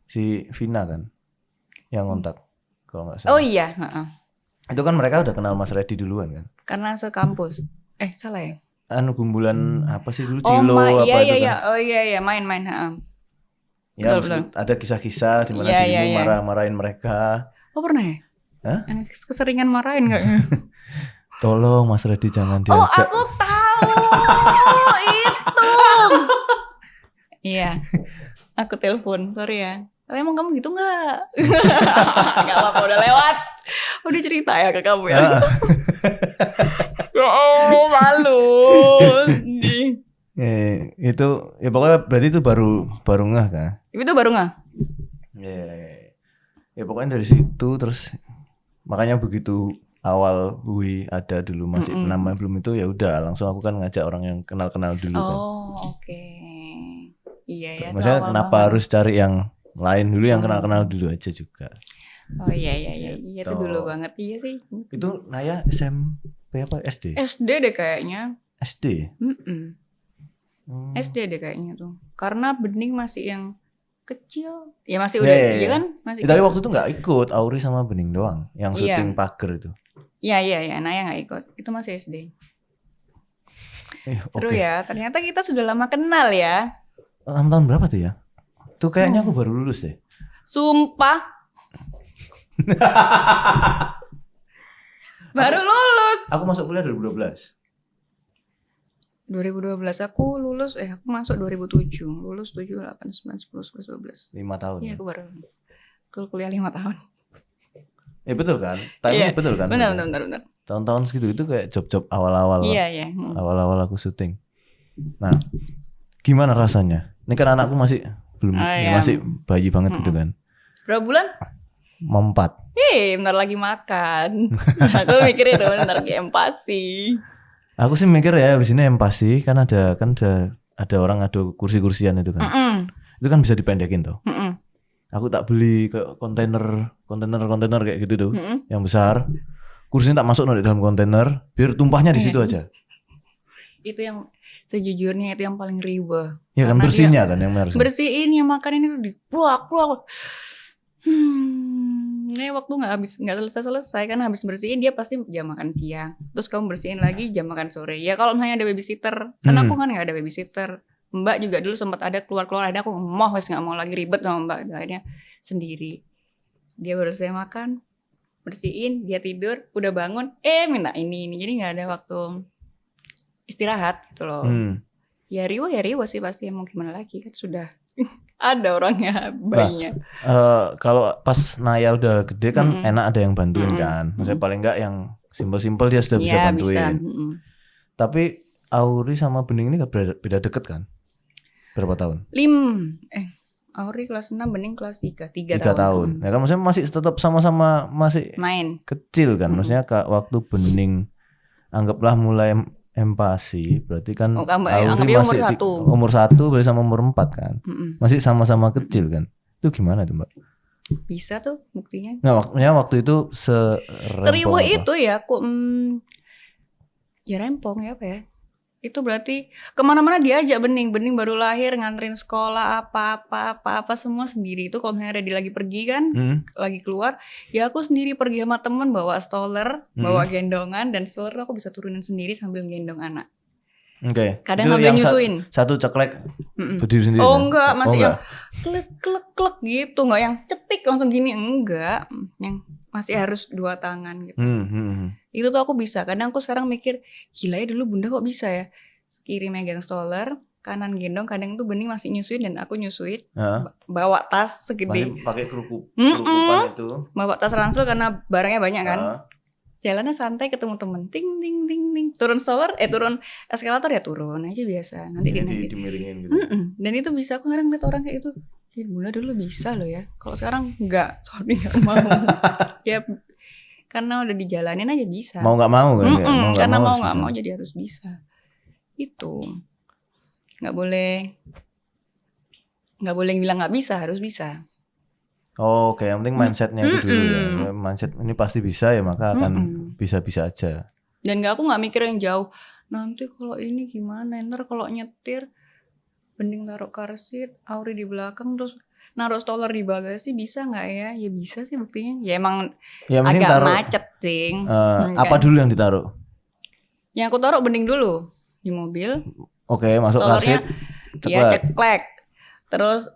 Si Vina kan yang ngontak. Kalau nggak salah. Oh iya. Itu kan mereka udah kenal Mas Reddy duluan kan? Karena sekampus. Salah ya? Gumbulan apa sih dulu? Cilo apa itu kan? Oh iya, main. Ya, betul. ada kisah-kisah di mana dirimu marah-marahin mereka. Oh pernah ya? Hah? Yang keseringan marahin nggak? Tolong Mas Reddy jangan diajak. Oh aku tahu itu. Iya. Aku telepon, sorry ya. Tapi emang kamu gitu nggak? Nggak apa-apa, udah lewat. Udah cerita ya ke kamu ya. Oh malu. Itu ya pokoknya berarti itu baru ngeh kan? Itu baru ngeh. Ya pokoknya dari situ terus makanya begitu awal Hui ada dulu masih nama belum itu, ya udah langsung aku kan ngajak orang yang kenal dulu kan. Oh oke. Iya ya. Maksudnya kenapa harus cari yang lain dulu, yang kenal dulu aja juga. Oh iya itu dulu banget. Iya sih. Itu Naya SMP apa SD? SD deh kayaknya. SD. SD deh kayaknya tuh. Karena Bening masih yang kecil. Ya masih udah iya kan? Masih. Tapi waktu itu nggak ikut, Auri sama Bening doang yang syuting pager itu. Iya, Naya nggak ikut. Itu masih SD. Seru ya. Ternyata kita sudah lama kenal ya. 6 tahun berapa tuh ya? Tuh kayaknya aku baru lulus deh. Sumpah. Baru lulus. Aku masuk kuliah 2012. 2012 aku lulus, aku masuk 2007. Lulus 7, 8, 9, 10, 11, 12. 5 tahun. Iya, aku baru kuliah 5 tahun. Ya betul kan? Timingnya betul kan? Benar. Tahun-tahun segitu itu kayak job-job awal-awal. Iya. Awal-awal aku syuting. Nah, gimana rasanya? Ini kan anakku masih belum masih bayi banget gitu kan. Berapa bulan? 4. Bentar lagi makan. Aku mikir itu bentar lagi empasi. Aku sih mikir ya abis ini empasi kan ada orang ada kursi-kursian itu kan. Itu kan bisa dipendekin tuh. Aku tak beli kayak kontainer kayak gitu tuh, yang besar. Kursinya tak masuk di dalam kontainer, biar tumpahnya di situ aja. Itu yang sejujurnya itu yang paling ribet. Ya kan bersihnya kan yang harus. Bersihin yang makan ini tuh dipuak. Ini waktu nggak selesai kan habis bersihin dia pasti jam makan siang. Terus kamu bersihin lagi jam makan sore. Ya kalau misalnya ada babysitter, karena aku kan nggak ada babysitter. Mbak juga dulu sempat ada keluar ada aku nggak mau lagi ribet sama Mbak, akhirnya sendiri. Dia baru saya makan, bersihin, dia tidur, udah bangun, minta ini. Jadi nggak ada waktu istirahat gitu loh. Ya riwa sih pasti, mau gimana lagi kan sudah ada orangnya bayinya. Kalau pas Naya udah gede kan enak ada yang bantuin kan. Maksudnya paling enggak yang simpel-simpel dia sudah bisa bantuin. Bisa. Tapi Auri sama Bening ini beda deket kan? Berapa tahun? Auri kelas 6, Bening kelas 3 tahun. Ya kan maksudnya masih tetap sama-sama masih main kecil kan. Maksudnya waktu Bening anggaplah mulai empati, berarti kan Auri masih umur 1 berarti sama umur 4 kan. Masih sama-sama kecil kan. Itu gimana tuh Mbak? Bisa tuh buktinya. Nah, waktu itu seribu itu ya aku ya rempong ya apa ya. Itu berarti kemana-mana diajak Bening baru lahir nganterin sekolah apa semua sendiri. Itu kalau misalnya dia lagi pergi kan, lagi keluar, ya aku sendiri pergi sama temen bawa stroller, bawa gendongan, dan stroller aku bisa turunin sendiri sambil gendong anak. Oke. Kadang sambil nyusuin. Satu ceklek berdiri sendiri. Oh enggak, masih yang klek gitu, enggak yang cetik langsung gini, enggak, yang masih harus 2 tangan gitu. Itu tuh aku bisa. Kadang aku sekarang mikir, gila ya dulu bunda kok bisa ya. Kiri megang stroller, kanan gendong. Kadang tuh Bening masih nyusuin dan aku nyusuin. Bawa tas segede. Pakai kerukupan itu. Bawa tas ransel karena barangnya banyak kan. Jalannya santai ketemu temen, ting ting ting ting. Turun stroller, turun eskalator ya turun aja biasa. Nanti dimiringin gitu. Dan itu bisa. Aku sekarang lihat orang kayak itu. Ya bunda dulu bisa loh ya. Kalau sekarang enggak, sorry enggak mau. Ya karena udah dijalanin aja bisa. Mau nggak mau kan? Karena mau nggak mau jadi harus bisa. Itu nggak boleh bilang nggak bisa, harus bisa. Oh, oke. Yang penting mindsetnya itu dulu ya. Mindset ini pasti bisa ya, maka akan bisa-bisa aja. Dan aku nggak mikir yang jauh. Nanti kalau ini gimana? Ntar kalau nyetir, Bening taruh car seat, Auri di belakang, terus naruh stroller di bagasi bisa nggak ya? Ya bisa sih buktinya. Ya emang agak macet sih. Apa dulu yang ditaruh? Yang aku taruh Bening dulu di mobil. Oke, masuk car seat. Ya ceklek. Terus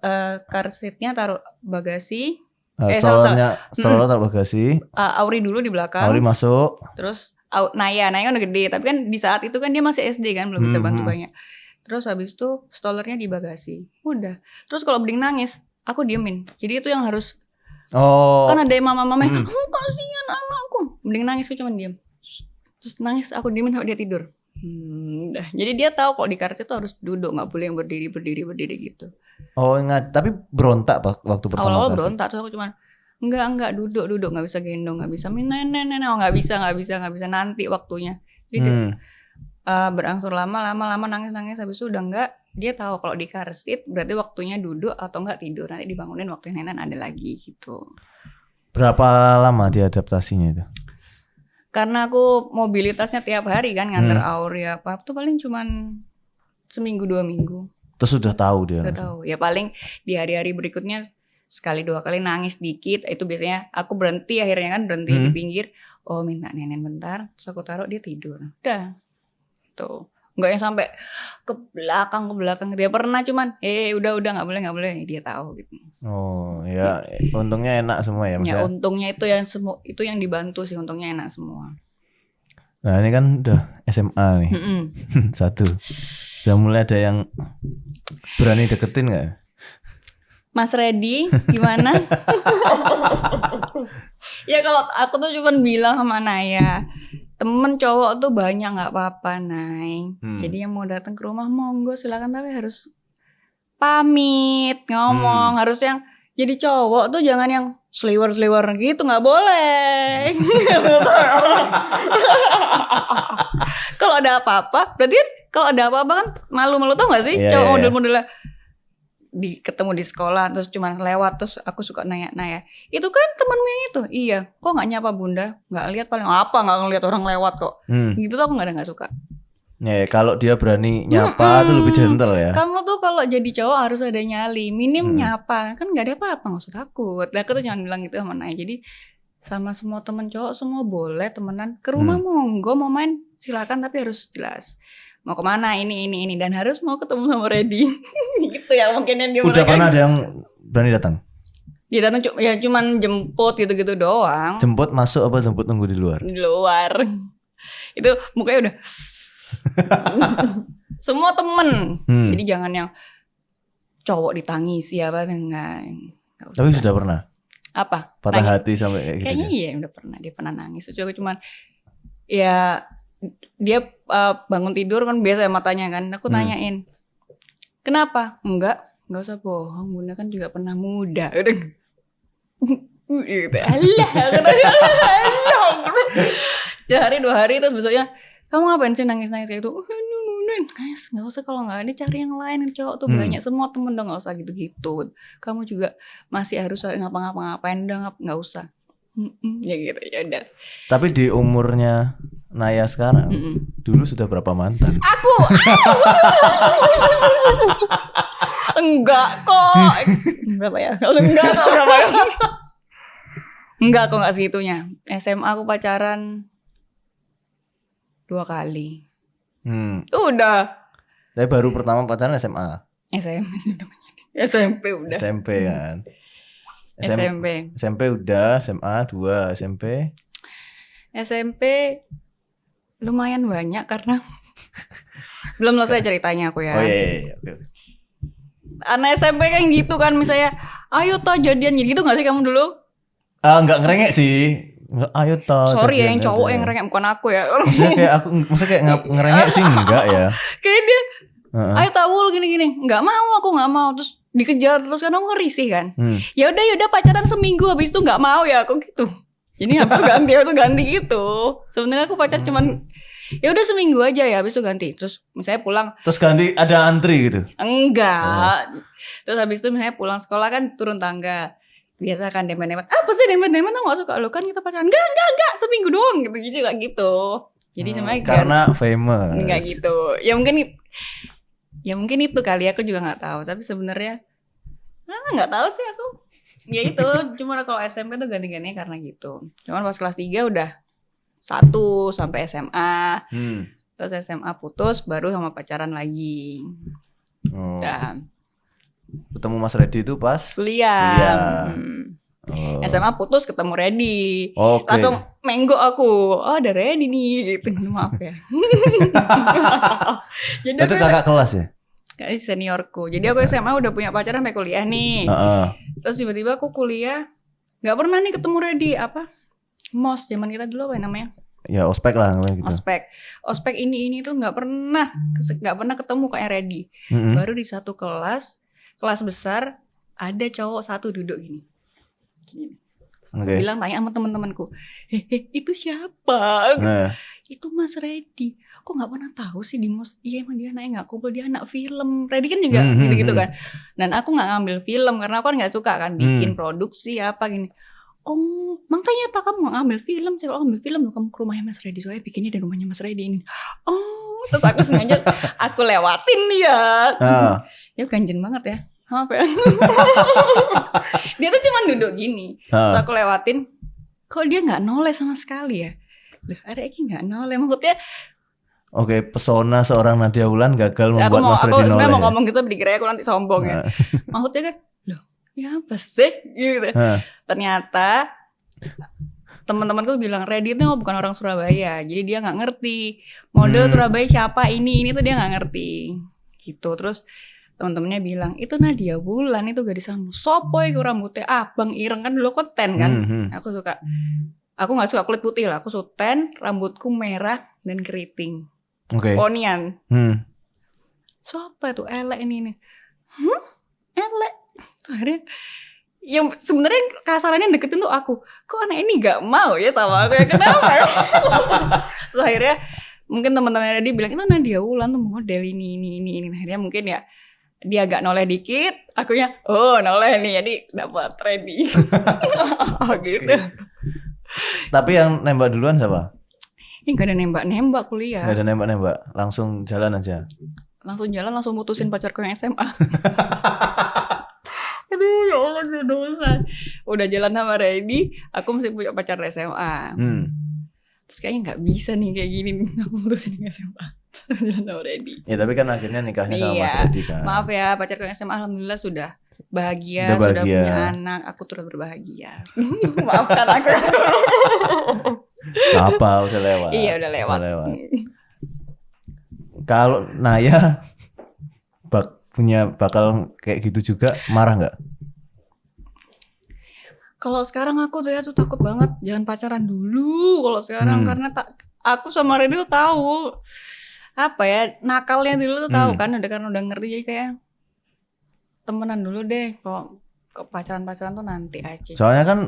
car seatnya taruh bagasi. Stroller taruh bagasi. Auri dulu di belakang. Auri masuk. Terus Naya kan udah gede, tapi kan di saat itu kan dia masih SD kan, belum bisa bantu banyak. Terus habis itu strollernya di bagasi. Udah. Terus kalau Bening nangis, aku diemin. Jadi itu yang harus. Kan ada mama-mama yang kasihan anakku. Bening nangis, aku cuma diem. Terus nangis, aku diemin sampai dia tidur. Udah. Jadi dia tahu kok di kartu itu harus duduk, nggak boleh yang berdiri gitu. Oh ingat. Tapi berontak waktu pertama. Awal-awal berontak. Terus aku cuma enggak duduk, nggak bisa gendong, nggak bisa nenek, nggak bisa nanti waktunya. Jadi berangsur lama nangis habis itu udah enggak, dia tahu kalau di car seat berarti waktunya duduk atau enggak tidur, nanti dibangunin waktunya nenek ada lagi gitu. Berapa lama dia adaptasinya itu? Karena aku mobilitasnya tiap hari kan nganter Auri apa tuh paling cuman seminggu 2 minggu. Terus udah tahu dia? Udah tahu. Ya paling di hari-hari berikutnya sekali 2 kali nangis dikit, itu biasanya aku berhenti akhirnya kan di pinggir, minta nenek bentar, terus aku taruh dia tidur. Udah. Tuh, nggak yang sampai ke belakang. Dia pernah cuman, udah nggak boleh, dia tahu gitu. Oh ya, untungnya enak semua ya. Ya untungnya itu yang dibantu sih, untungnya enak semua. Nah ini kan udah SMA nih, 1. Sudah mulai ada yang berani deketin nggak? Mas Reddy, gimana? Ya kalau aku tuh cuman bilang sama Naya, temen cowok tuh banyak nggak apa-apa Nay. Jadi yang mau datang ke rumah monggo silakan, tapi harus pamit ngomong, harus yang jadi cowok tuh jangan yang sliwer gitu, nggak boleh. Kalau ada apa-apa berarti kalau ada apa-apa kan malu tau nggak sih? Cowok model-modelnya ketemu di sekolah terus cuma lewat terus aku suka nanya itu kan temenmu yang itu, iya kok nggak nyapa bunda, nggak lihat paling apa, nggak ngelihat orang lewat kok, gitu tuh aku nggak suka. Ya, kalau dia berani nyapa tuh lebih gentle ya. Kamu tuh kalau jadi cowok harus ada nyali, minim nyapa, kan nggak ada apa-apa, nggak usah takut. Nah, aku tuh jangan bilang gitu sama Naya. Jadi sama semua temen cowok semua boleh temenan, ke rumah monggo, mau main silakan tapi harus jelas. Mau kemana ini dan harus mau ketemu sama Reddy. Gitu ya mungkin yang dia. Udah pernah ada yang berani datang? Dia datang ya cuman jemput gitu-gitu doang. Jemput masuk apa jemput nunggu di luar? Di luar. Itu mukanya udah semua temen. Jadi jangan yang cowok ditangisi apa enggak. Tapi sudah pernah? Apa? Patah nangis. hati sampai kayak gitu? Kayaknya iya udah pernah. Dia pernah nangis. Terus aku cuman ya dia bangun tidur kan biasa matanya kan. Aku tanyain, kenapa? Enggak usah bohong. Bunda kan juga pernah muda. Udah gitu. Sehari 2 hari terus besoknya, kamu ngapain sih nangis-nangis kayak gitu? Guys, nggak usah kalau nggak ada cari yang lain. Cowok tuh banyak, semua temen dong, nggak usah gitu-gitu. Kamu juga masih harus ngapa-ngapain, udah nggak usah. Ya gitu, ya udah. Tapi di umurnya Naya sekarang, dulu sudah berapa mantan? Aku enggak kok. Berapa ya? Enggak kok berapa ya? Enggak kok, nggak segitunya. SMA aku pacaran 2 kali. Udah. Tapi baru pertama pacaran SMA. SMP udah. SMP kan. SMP udah, SMA 2, SMP lumayan banyak karena belum selesai ceritanya aku ya. Oh iya. Oke. Anak SMP kan gitu kan, misalnya ayo toh jadian gitu nggak sih kamu dulu? Nggak ngerengek sih. Ayo toh. Sorry ya, yang cowok yang ngerengek bukan aku ya. Maksudnya kayak ngerengek sih enggak ya. Kayak dia ayo tawul gini-gini. Nggak mau. Terus dikejar terus kan aku risih kan. Ya udah pacaran seminggu habis itu nggak mau ya aku gitu. Jadi habis itu ganti gitu. Sebenarnya aku pacar cuman ya udah seminggu aja ya, habis itu ganti. Terus misalnya pulang. Terus ganti ada antri gitu? Enggak. Terus habis itu misalnya pulang sekolah kan turun tangga. Biasa kan dempet-dempet. Apa sih dempet-dempet tuh gak suka lu kan kita pacaran. Enggak seminggu doang gitu gak gitu. Jadi sebenarnya karena famous. Enggak gitu. Ya mungkin itu kali, aku juga nggak tahu. Tapi sebenarnya nggak tahu sih aku. Ya itu cuma kalau SMP tuh ganti-gantinya karena gitu. Cuman pas kelas 3 udah 1 sampai SMA. Terus SMA putus baru sama pacaran lagi. Dan ketemu Mas Reddy itu pas kuliah. SMA putus ketemu Reddy. Langsung menggo aku. Oh ada Reddy nih gitu. Maaf ya. Jadi itu kakak kelas ya? Kayak seniorku. Jadi aku SMA udah punya pacar sampai kuliah nih. Terus tiba-tiba aku kuliah nggak pernah nih ketemu Reddy. Apa? MOS zaman kita dulu apa namanya? Ya ospek lah gitu. Ospek ini tuh nggak pernah ketemu kayak Reddy. Baru di satu kelas besar ada cowok satu duduk gini. Bilang tanya sama teman-temanku, itu siapa? Itu Mas Reddy. Kok nggak pernah tahu sih di MOS? Iya emang dia anaknya nggak kumpul, dia anak film. Reddy kan juga gitu kan. Dan aku nggak ngambil film karena aku kan nggak suka kan bikin produksi apa gini. Oh makanya tak kamu ngambil film. Saya kalau ambil film loh kamu ke rumahnya Mas Reddy, soalnya bikinnya di rumahnya Mas Reddy ini. Oh terus aku sengaja aku lewatin dia. Ya ganjen banget ya. Apa ya? Dia tuh cuma duduk gini. Terus aku lewatin. Kok dia gak noleh sama sekali ya? Loh ada Eki gak noleh. Maksudnya Oke, pesona seorang Nadia Wulan gagal membuat Mas Reddy noleh. Aku sebenarnya mau ngomong gitu dikira aku nanti sombong ya. Maksudnya kan loh ya apa sih? Gitu. Ternyata teman-temanku bilang Reddy itu bukan orang Surabaya. Jadi dia gak ngerti. Model Surabaya siapa ini tuh dia gak ngerti. Gitu. Terus teman-temannya bilang itu Nadia Wulan, itu gadis kamu sopo iku rambutnya abang ireng kan dulu aku ten kan. Aku nggak suka kulit putih lah, aku ten, rambutku merah dan keriting. Ponian. Sopo itu elek ini nih. Elek. Akhirnya yang sebenarnya kasarannya deketin tuh aku. Kok anak ini nggak mau ya sama aku ya, kenapa? Terus akhirnya mungkin teman-temannya dia bilang itu Nadia Wulan tuh model ini. Akhirnya mungkin ya dia agak noleh dikit, akunya noleh nih, jadi dapat Reddy. Gitu. Tapi yang nembak duluan siapa? Gak ada nembak-nembak kuliah. Gak ada nembak-nembak, langsung jalan aja. Langsung jalan, langsung mutusin pacarku yang SMA. Aduh ya Allah, dosa. Udah jalan sama Reddy, aku masih punya pacar SMA. Terus kayaknya gak bisa nih kayak gini, aku mutusin yang SMA. Terus jalan sama Reddy. Ya tapi kan akhirnya nikahnya sama Mas Reddy kan. Maaf ya, pacarku yang SMA alhamdulillah sudah bahagia, sudah punya anak. Aku turut berbahagia. Maafkan aku. Apa, udah lewat. Iya udah lewat. Kalau Naya bakal kayak gitu juga, marah nggak? Kalau sekarang aku tuh takut banget, jangan pacaran dulu. Kalau sekarang karena aku sama Reddy tuh tahu apa ya, nakalnya dulu tuh tahu kan, udah ngerti, jadi kayak temenan dulu deh. Kalau pacaran tuh nanti aja. Soalnya kan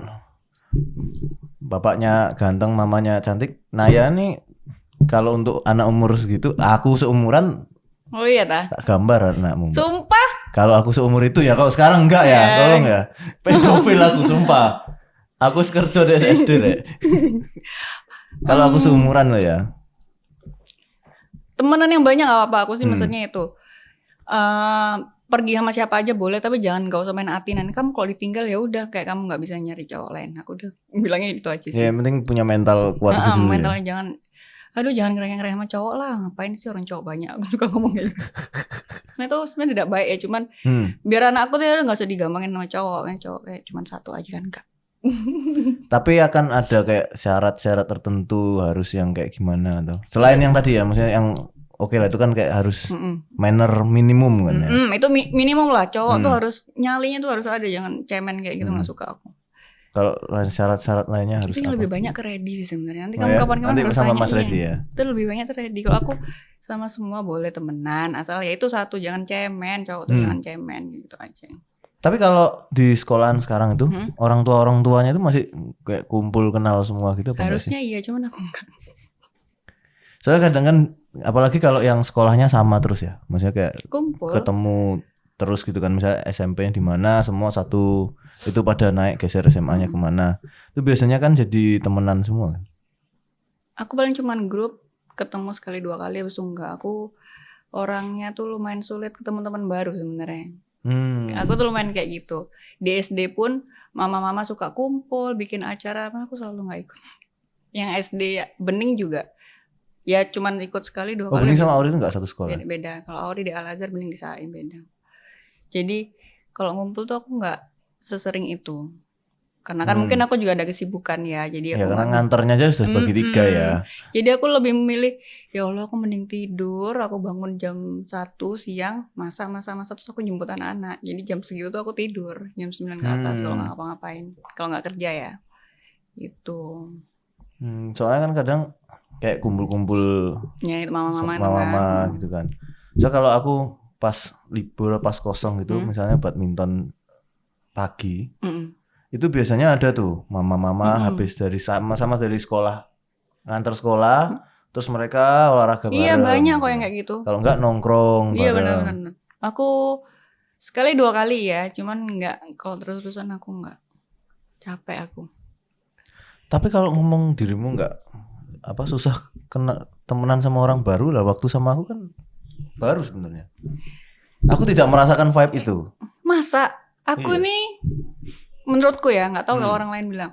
bapaknya ganteng, mamanya cantik. Naya nih kalau untuk anak umur segitu, aku seumuran. Oh iya dah. Tak gambar anakmu. Sumpah. Kalau aku seumur itu ya, kalau sekarang enggak ya, tolong ya. Pedofil aku sumpah. Aku kerja di SD deh. Kalau aku seumuran lah ya. Temenan yang banyak gak apa-apa, aku sih maksudnya itu. Pergi sama siapa aja boleh, tapi jangan gak usah main atinan. Kamu kalau ditinggal ya udah, kayak kamu gak bisa nyari cowok lain. Aku udah bilangnya itu aja sih. Ya yang penting punya mental kuat itu dulu. Mentalnya ya. Jangan ngereh-ngereh sama cowok lah. Ngapain sih orang cowok banyak? Aku suka ngomong kayak gitu. Nah itu sebenarnya tidak baik ya. Cuman biar anak aku tuh gak usah digampangin sama cowok. Cowok kayak cuman satu aja kan enggak. Tapi akan ada kayak syarat-syarat tertentu harus yang kayak gimana tuh. Selain yang tadi ya, maksudnya yang oke lah itu kan kayak harus manner minimum kan ya. Itu minimum lah. Cowok tuh harus nyalinya tuh harus ada. Jangan cemen kayak gitu, gak suka aku. Kalau syarat-syarat lainnya harus itu apa? Lebih banyak ke Reddy sih sebenarnya. Nanti kamu kapan-kapan nanti harus sama tanya Mas Reddy ya. Itu lebih banyak ke Reddy. Kalau aku sama semua boleh temenan, asal ya itu satu, jangan cemen. Cowok tuh jangan cemen gitu aja. Tapi kalau di sekolahan sekarang itu orang tuanya itu masih kayak kumpul kenal semua gitu apa? Harusnya iya, cuman aku enggak. Soalnya kadang kan apalagi kalau yang sekolahnya sama terus ya, maksudnya kayak kumpul ketemu terus gitu kan, misalnya SMP-nya di mana semua satu, itu pada naik geser SMA-nya kemana, itu biasanya kan jadi temenan semua kan. Aku paling cuman grup ketemu sekali 2 kali, habis itu enggak. Aku orangnya tuh lumayan sulit ketemu teman baru sebenarnya. Aku tuh lumayan kayak gitu. Di SD pun mama-mama suka kumpul bikin acara, aku selalu nggak ikut. Yang SD Bening juga ya cuman ikut sekali 2 kali. Bening sama Auri itu nggak satu sekolah? Beda. Kalau Auri di Al Azhar, Bening di Saim, beda. Jadi kalau ngumpul tuh aku nggak sesering itu, karena kan mungkin aku juga ada kesibukan ya. Jadi ya karena nganternya aja sudah bagi 3 ya. Jadi aku lebih memilih ya Allah, aku mending tidur. Aku bangun jam 1 siang, masak terus aku jemput anak-anak. Jadi jam segitu tuh aku tidur jam 9 ke atas kalau nggak ngapa-ngapain, kalau nggak kerja ya. Gitu. Soalnya kan kadang kayak kumpul-kumpul ya itu mama-mama kan. Gitu kan. So kalau aku pas libur, pas kosong gitu, misalnya badminton pagi, itu biasanya ada tuh mama-mama habis dari sama-sama dari sekolah, ngantar sekolah, terus mereka olahraga bareng. Iya banyak kok yang kayak gitu. Kalau enggak nongkrong. Iya benar. Aku sekali 2 kali ya, cuman nggak, kalau terus-terusan aku nggak, capek aku. Tapi kalau ngomong dirimu nggak susah kena temenan sama orang baru lah, waktu sama aku kan baru sebenarnya. Aku tidak merasakan vibe itu. Masa? Aku nih, menurutku ya, nggak tahu kalau orang lain bilang.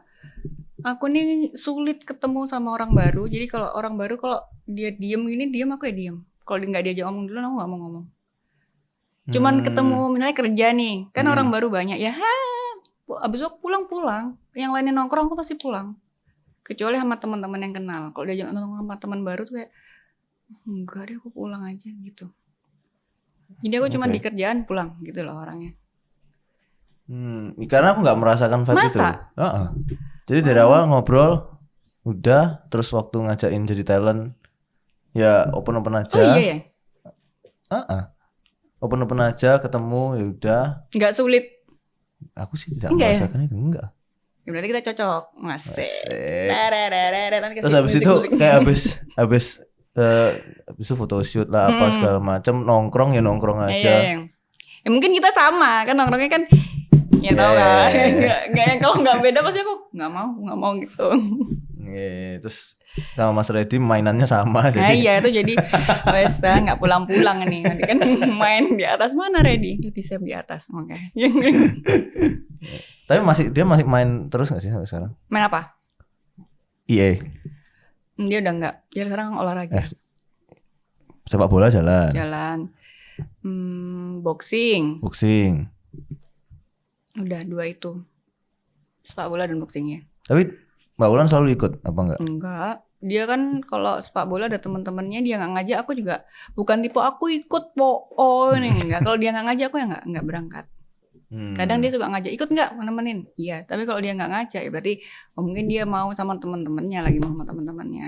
Aku nih sulit ketemu sama orang baru. Jadi kalau orang baru, kalau dia diem gini, aku ya diem. Kalau dia nggak diajak ngomong dulu, aku nggak mau ngomong. Cuman ketemu, misalnya kerja nih, kan orang baru banyak ya. Abis itu aku pulang. Yang lainnya nongkrong, aku pasti pulang. Kecuali sama teman-teman yang kenal. Kalau diajak nongkrong sama teman baru tuh kayak, enggak deh, aku pulang aja gitu. Jadi aku cuma di kerjaan pulang gitu loh orangnya. Karena aku nggak merasakan vibe itu. Jadi dari awal ngobrol, udah, terus waktu ngajakin jadi talent, ya open aja. Oh iya ya. Open aja, ketemu, ya udah. Nggak sulit. Aku sih tidak merasakan itu, enggak. Ya berarti kita cocok, masih. Terus habis itu kayak habis itu photoshoot lah apa segala macam, nongkrong aja. Iya. Ya mungkin kita sama kan, nongkrongnya kan ya tau kan. Nggak, kalau nggak beda pasti aku nggak mau gitu. Terus sama Mas Reddy mainannya sama Nah jadi. iya itu jadi wes nggak pulang-pulang nih nanti kan main di atas mana Reddy jadi save di atas oke. Tapi dia masih main terus nggak sih sampai sekarang? Main apa? EA. Dia udah nggak, dia sekarang olahraga. Sepak bola jalan. Boxing. Udah 2 itu. Sepak bola dan boxingnya. Tapi Mbak Wulan selalu ikut apa enggak? Enggak. Dia kan kalau sepak bola ada teman-temannya dia nggak ngajak, aku juga bukan tipe aku ikut ini enggak. Kalau dia nggak ngajak aku ya nggak berangkat. Kadang dia suka ngajak ikut nggak nemenin. Iya. Tapi kalau dia nggak ngajak ya berarti mungkin dia mau sama teman-temannya lagi mau sama teman-temannya.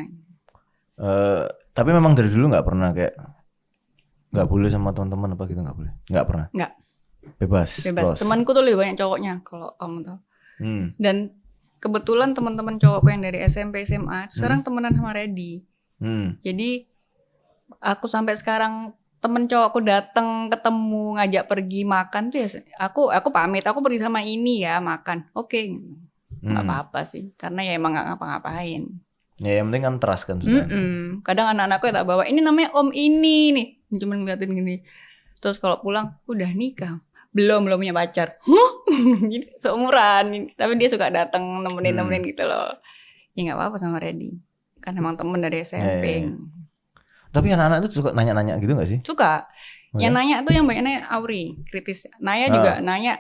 Tapi memang dari dulu nggak pernah kayak nggak boleh sama teman-teman apa gitu nggak boleh? Nggak pernah. Nggak. Bebas. Temanku tuh lebih banyak cowoknya kalau kamu tahu. Dan kebetulan teman-teman cowokku yang dari SMP SMA itu sekarang temenan sama Reddy. Jadi aku sampai sekarang temen cowokku datang ketemu ngajak pergi makan tuh ya aku pamit aku pergi sama ini ya makan. Oke. Nggak apa-apa sih karena ya emang nggak ngapa-ngapain. Ya yang penting kan trust kan sudah. Kadang anak-anakku ya tak bawa ini namanya om ini nih cuman ngeliatin gini. Terus kalau pulang udah nikah. Belum punya pacar. Jadi seumuran. Tapi dia suka datang nemenin gitu loh. Ya nggak apa-apa sama Reddy. Kan emang temen dari SMP. Ya. Tapi anak-anak itu suka nanya-nanya gitu nggak sih? Suka. Yang nanya tuh yang banyak nanya Auri, kritis. Naya juga nanya.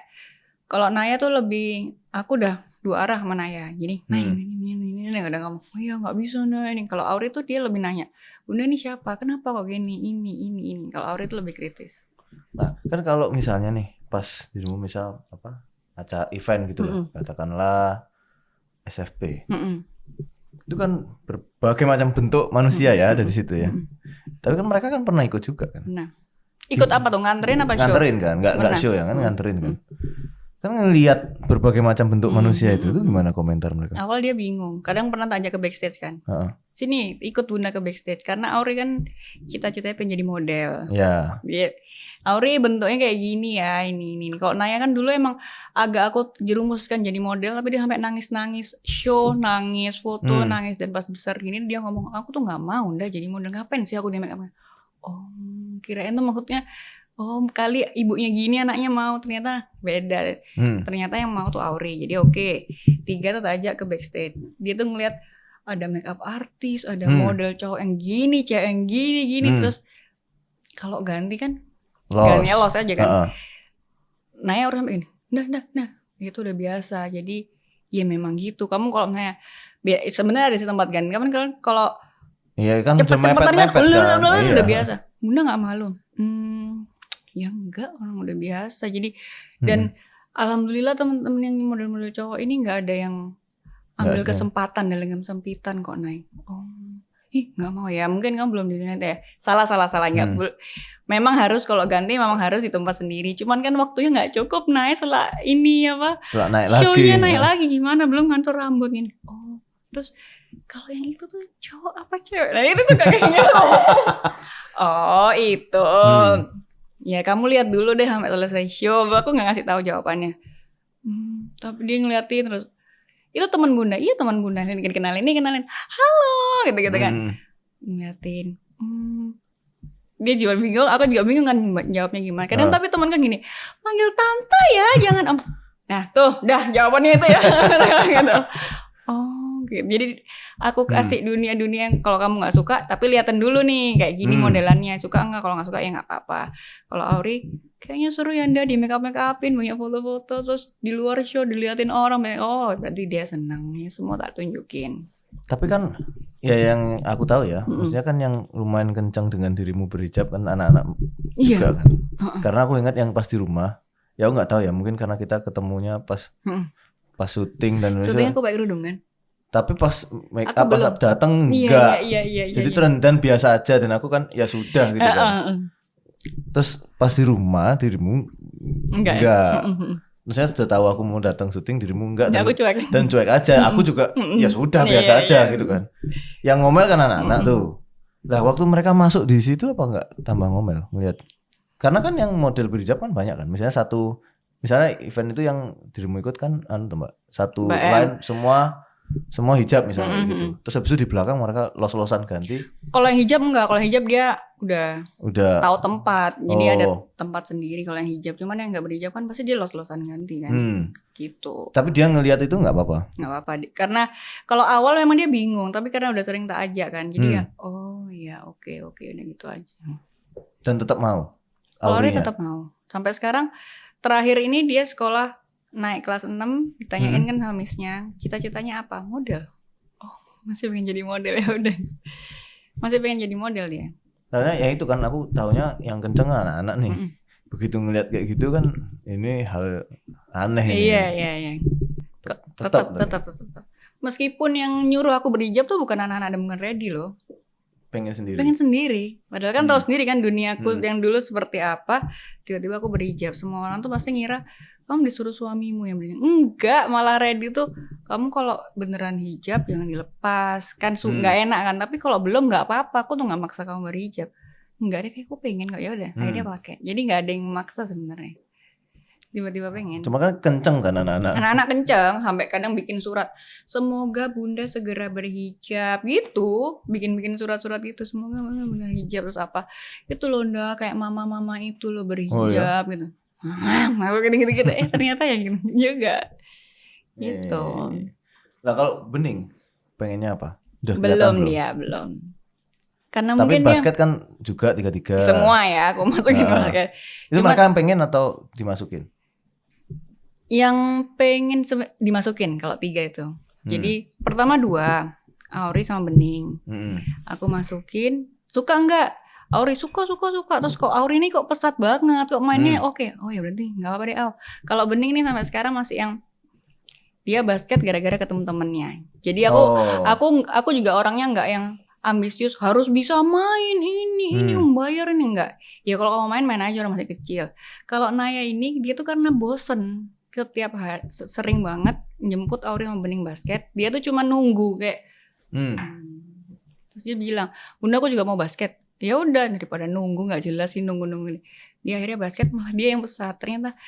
Kalau Naya tuh lebih, aku udah 2 arah sama Naya. Jadi Naya ini kadang ngomong, oh ya nggak bisa Naya ini. Kalau Auri tuh dia lebih nanya, Bunda ini siapa? Kenapa kok gini? Ini. Kalau Auri tuh lebih kritis. Nah kan kalau misalnya nih pas dirimu misal acara event gitu loh, katakanlah SFP, itu kan berbagai macam bentuk manusia ya ada di situ ya. Tapi kan mereka kan pernah ikut juga kan. Nah, ikut apa tuh? Nganterin apa show? Nganterin kan, nggak show ya kan, nganterin kan. Kan ngelihat berbagai macam bentuk manusia itu gimana komentar mereka? Awal dia bingung. Kadang pernah tak ajak ke backstage kan. Sini ikut Bunda ke backstage karena Auri kan cita-citanya pengen jadi model. Ya. Dia Auri bentuknya kayak gini ya, ini. Kalau Naya kan dulu emang agak aku jerumuskan jadi model tapi dia sampai nangis-nangis, show, nangis, foto, nangis dan pas besar gini dia ngomong, "Aku tuh nggak mau dah jadi model. Ngapain sih aku di make up?" Oh, kirain tuh maksudnya kali ibunya gini anaknya mau, ternyata beda. Ternyata yang mau tuh Auri. Jadi oke. 3 tuh ajak ke backstage. Dia tuh ngeliat ada makeup artis, ada model cowok yang gini, cewek yang gini. Terus kalau ganti kan gantinya los aja kan. Naya orang ini. Nah. Itu udah biasa. Jadi ya memang gitu. Kamu kalau misalnya sebenarnya ada sih tempat ganti. Kamu kan kalau iya kan cepet-cepetan kan udah iya. biasa. Bunda nggak malu. Ya enggak, orang udah biasa. Jadi dan alhamdulillah teman-teman yang model-model cowok ini nggak ada yang ambil kesempatan dalam kesempitan kok naik. Nggak mau ya. Mungkin kamu belum di dunia ya. Salah nggak. Memang harus kalau ganti memang harus di tempat sendiri. Cuman kan waktunya nggak cukup naik setelah ini Setelah naik show-nya lagi. naik lagi gimana? Belum ngatur rambut ini. Terus kalau yang itu tuh cowok apa cewek? Nah itu suka kayak gitu. Itu. Ya kamu lihat dulu deh sampai selesai show. Aku nggak ngasih tahu jawabannya. Tapi dia ngeliatin terus. Itu teman Bunda. Iya teman Bunda. Ini kenalin. Halo gitu kan. Ngeliatin. Dia juga bingung. Aku juga bingung kan jawabnya gimana. Kadang tapi teman kan gini. Panggil tante ya, jangan om. Nah tuh, dah jawabannya itu ya. Gitu. Gitu. Jadi aku kasih dunia-dunia yang kalau kamu nggak suka, tapi liatin dulu nih kayak gini modelannya, suka nggak? Kalau nggak suka ya nggak apa-apa. Kalau Auri kayaknya seru ya Nda di make upin banyak foto-foto, terus di luar show diliatin orang, berarti dia senang nih semua tak tunjukin. Tapi kan ya yang aku tahu ya, maksudnya kan yang lumayan kencang dengan dirimu berhijab kan anak-anak juga kan. Karena aku ingat yang pas di rumah, ya aku nggak tahu ya, mungkin karena kita ketemunya pas syuting dan syuting aku pakai kerudung kan. Tapi pas make up pas datang enggak. Iya. Jadi dan biasa aja dan aku kan ya sudah gitu kan. Terus pas di rumah dirimu enggak. Terus saya sudah tahu aku mau datang syuting dirimu enggak dan cuek aja. Aku juga ya sudah biasa aja gitu kan. Yang ngomel kan anak-anak tuh. Lah waktu mereka masuk di situ apa enggak tambah ngomel ngelihat. Karena kan yang model berhijab kan banyak kan. Misalnya event itu yang dirimu ikut kan Mbak. Satu line semua semua hijab misalnya gitu. Terus habis itu di belakang mereka los-losan ganti. Kalau yang hijab enggak, kalau hijab dia udah tahu tempat. Jadi ada tempat sendiri kalau yang hijab. Cuman yang enggak berhijab kan pasti dia los-losan ganti kan. Gitu. Tapi dia ngelihat itu enggak apa-apa. Enggak apa-apa. Karena kalau awal memang dia bingung, tapi karena udah sering tak ajak kan. Jadi ya oh iya oke udah gitu aja. Dan tetap mau. Kalau dia tetap mau. Sampai sekarang terakhir ini dia sekolah naik kelas 6, ditanyain kan sama miss-nya, cita-citanya apa? Model. Oh, masih pengen jadi model ya udah. Masih pengen jadi model dia. Karena ya itu kan aku taunya yang kenceng anak-anak nih. Begitu ngeliat kayak gitu kan ini hal aneh ini. Iya. Tetap. Meskipun yang nyuruh aku berhijab tuh bukan anak-anak dan bukan ready loh. Pengen sendiri. Padahal kan tahu sendiri kan duniaku yang dulu seperti apa. Tiba-tiba aku berhijab. Semua orang tuh pasti ngira kamu disuruh suamimu yang berhijab. Enggak, malah ready tuh kamu kalau beneran hijab jangan dilepas. Kan nggak enak kan. Tapi kalau belum nggak apa-apa. Aku tuh nggak maksa kamu berhijab. Enggak deh, kayak aku pengen kok, ya udah. Akhirnya pakai. Jadi nggak ada yang maksa sebenarnya. Tiba-tiba pengen. Cuma kan kenceng kan anak-anak. Anak-anak kenceng, sampai kadang bikin surat. Semoga bunda segera berhijab gitu. Bikin surat-surat gitu. Semoga bunda hijab terus apa. Itu loh nda kayak mama-mama itu loh berhijab gitu. Aku gitu-gitu. Ternyata ya gitu juga. Gitu. Nah kalau Bening pengennya apa? Belum. Karena tapi mungkin basket kan juga 3-3. Semua ya aku masukin basket. Itu mereka yang pengen atau dimasukin? Yang pengen dimasukin kalau 3 itu. Jadi pertama 2, Auri sama Bening. Aku masukin. Suka enggak? Auri suka. Terus kok Auri ini kok pesat banget, kok mainnya oke. Oh ya berarti nggak apa-apa deh. Kalau Bening nih sampai sekarang masih yang dia basket gara-gara ketemu temennya. Jadi aku juga orangnya nggak yang ambisius harus bisa main ini membayar ini enggak. Ya kalau kamu main aja, orang masih kecil. Kalau Naya ini dia tuh karena bosen setiap hari sering banget jemput Auri sama Bening basket, dia tuh cuma nunggu kayak terus dia bilang, bunda aku juga mau basket. Ya udah daripada nunggu nggak jelas sih nunggu dia akhirnya basket, malah dia yang pesat. Ternyata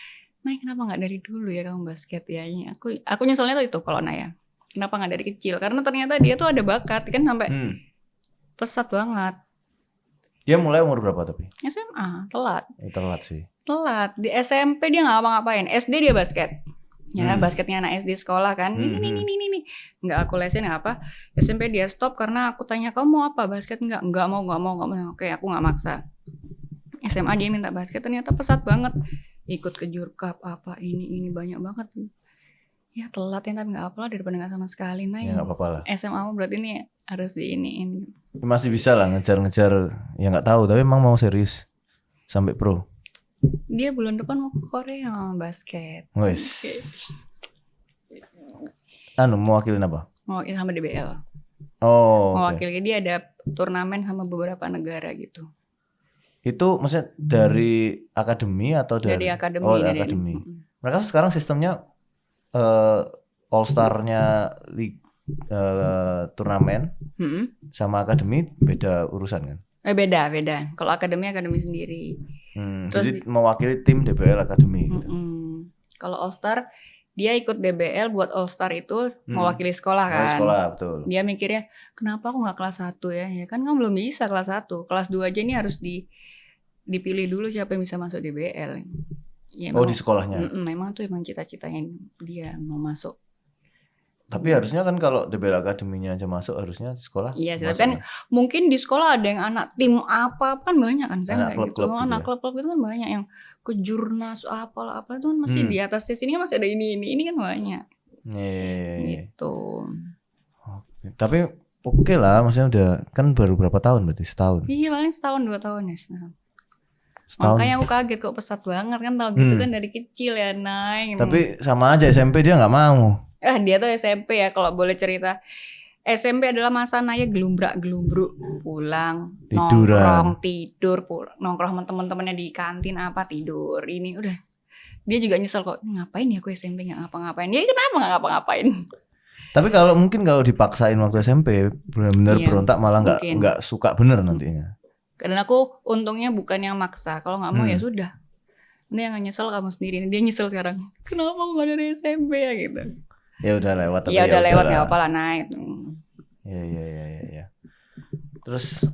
Naya kenapa nggak dari dulu ya kamu basket ya. Aku nyeselnya tuh itu kalau Naya kenapa nggak dari kecil, karena ternyata dia tuh ada bakat kan sampai pesat banget. Dia mulai umur berapa tapi? SMA, telat. Telat sih. Telat. Di SMP dia nggak apa-ngapain. SD dia basket. Ya, basketnya anak SD sekolah kan. Ini. Nggak aku lesin apa. SMP dia stop karena aku tanya kamu mau apa basket? Nggak mau. Oke, aku nggak maksa. SMA dia minta basket, ternyata pesat banget. Ikut ke Jurkap apa ini banyak banget. Ya telat ya, tapi nggak apa-apa daripada nggak sama sekali. Nah, ya nggak apa-apa lah. SMA berarti ini harus diiniin. Masih bisa lah ngejar-ngejar, ya nggak tahu, tapi emang mau serius sampai pro. Dia bulan depan mau ke Korea basket. Wes. Mau wakilin apa? Mau wakil sama DBL. Oh. Mau wakil dia ada turnamen sama beberapa negara gitu. Itu maksudnya dari akademi atau dari akademi? Dari akademi. Mereka sekarang sistemnya All Star-nya turnamen sama akademi beda urusan kan? Beda. Kalau akademi sendiri. Terus jadi mewakili tim DBL akademi. Gitu. Kalau All Star dia ikut DBL buat All Star itu mewakili sekolah kan? Sekolah betul. Dia mikirnya kenapa aku nggak kelas 1 ya? Ya kan kamu belum bisa kelas 1, kelas 2 aja ini harus dipilih dulu siapa yang bisa masuk DBL. Ya, di sekolahnya? Memang tuh emang cita-citanya dia mau masuk. Tapi harusnya kan kalau DBL akademinya aja masuk, harusnya sekolah. Iya sih, tapi kan mungkin di sekolah ada yang anak tim apa kan banyak kan, saya nggak gitu. Anak klub-klub itu kan banyak yang ke jurnas apa itu kan masih di atasnya sini kan masih ada ini kan banyak. Gitu. Oke. Tapi oke lah, maksudnya udah kan baru berapa tahun berarti, setahun? Iya paling setahun 2 tahun ya. Makanya aku kaget kok pesat banget kan, tau gitu kan dari kecil ya naik. Tapi sama aja SMP dia nggak mau. Dia tuh SMP ya kalau boleh cerita. SMP adalah masa Naya gelumbruk pulang, tidur, nongkrong sama teman-temannya di kantin apa tidur. Ini udah dia juga nyesel kok, ngapain ya aku SMP nggak ngapa-ngapain. Dia kenapa nggak ngapa-ngapain? Tapi kalau dipaksain waktu SMP benar-benar berontak malah nggak suka bener nantinya. Karena aku untungnya bukan yang maksa. Kalau nggak mau ya sudah. Ini yang nyesel kamu sendiri. Dia nyesel sekarang. Kenapa aku nggak dari SMP ya gitu. Ya udah lewat tapi ya udah lewat udahlah. nggak apa-apa lah naik. Ya. Terus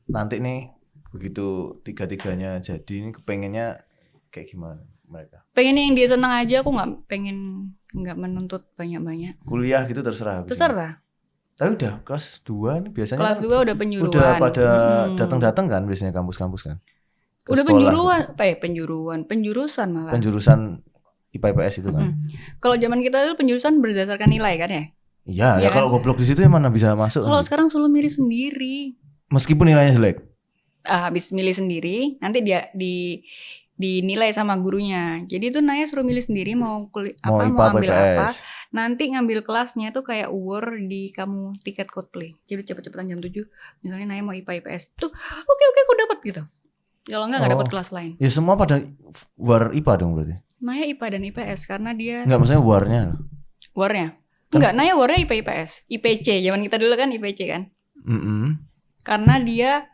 nanti nih begitu tiga-tiganya jadi ini kepengennya kayak gimana mereka? Pengen yang dia senang aja, aku nggak menuntut banyak-banyak. Kuliah gitu terserah. Terserah. Tapi udah kelas 2 nih biasanya. Kelas 2 udah penyuruan. Udah pada datang-datang kan biasanya kampus-kampus kan. Udah penjurusan malah. Penjurusan IPA IPS itu kan. Kalau zaman kita dulu penjurusan berdasarkan nilai kan ya? Iya, ya kalau goblok di situ ya mana bisa masuk. Kalau sekarang suruh milih sendiri. Meskipun nilainya jelek. Habis milih sendiri, nanti dia dinilai sama gurunya. Jadi tuh Naya suruh milih sendiri mau ambil apa. Nanti ngambil kelasnya tuh kayak war di kamu tiket Coldplay. Jadi cepet-cepetan jam 7. Misalnya Naya mau IPA IPS. Tuh oke aku dapat gitu. Kalau enggak dapat kelas lain. Ya semua pada war IPA dong berarti. Naya IPA dan IPS karena dia. Enggak maksudnya warnya. Warnya? Enggak, Naya warnya IPA IPS. IPC, zaman kita dulu kan IPC kan. Karena dia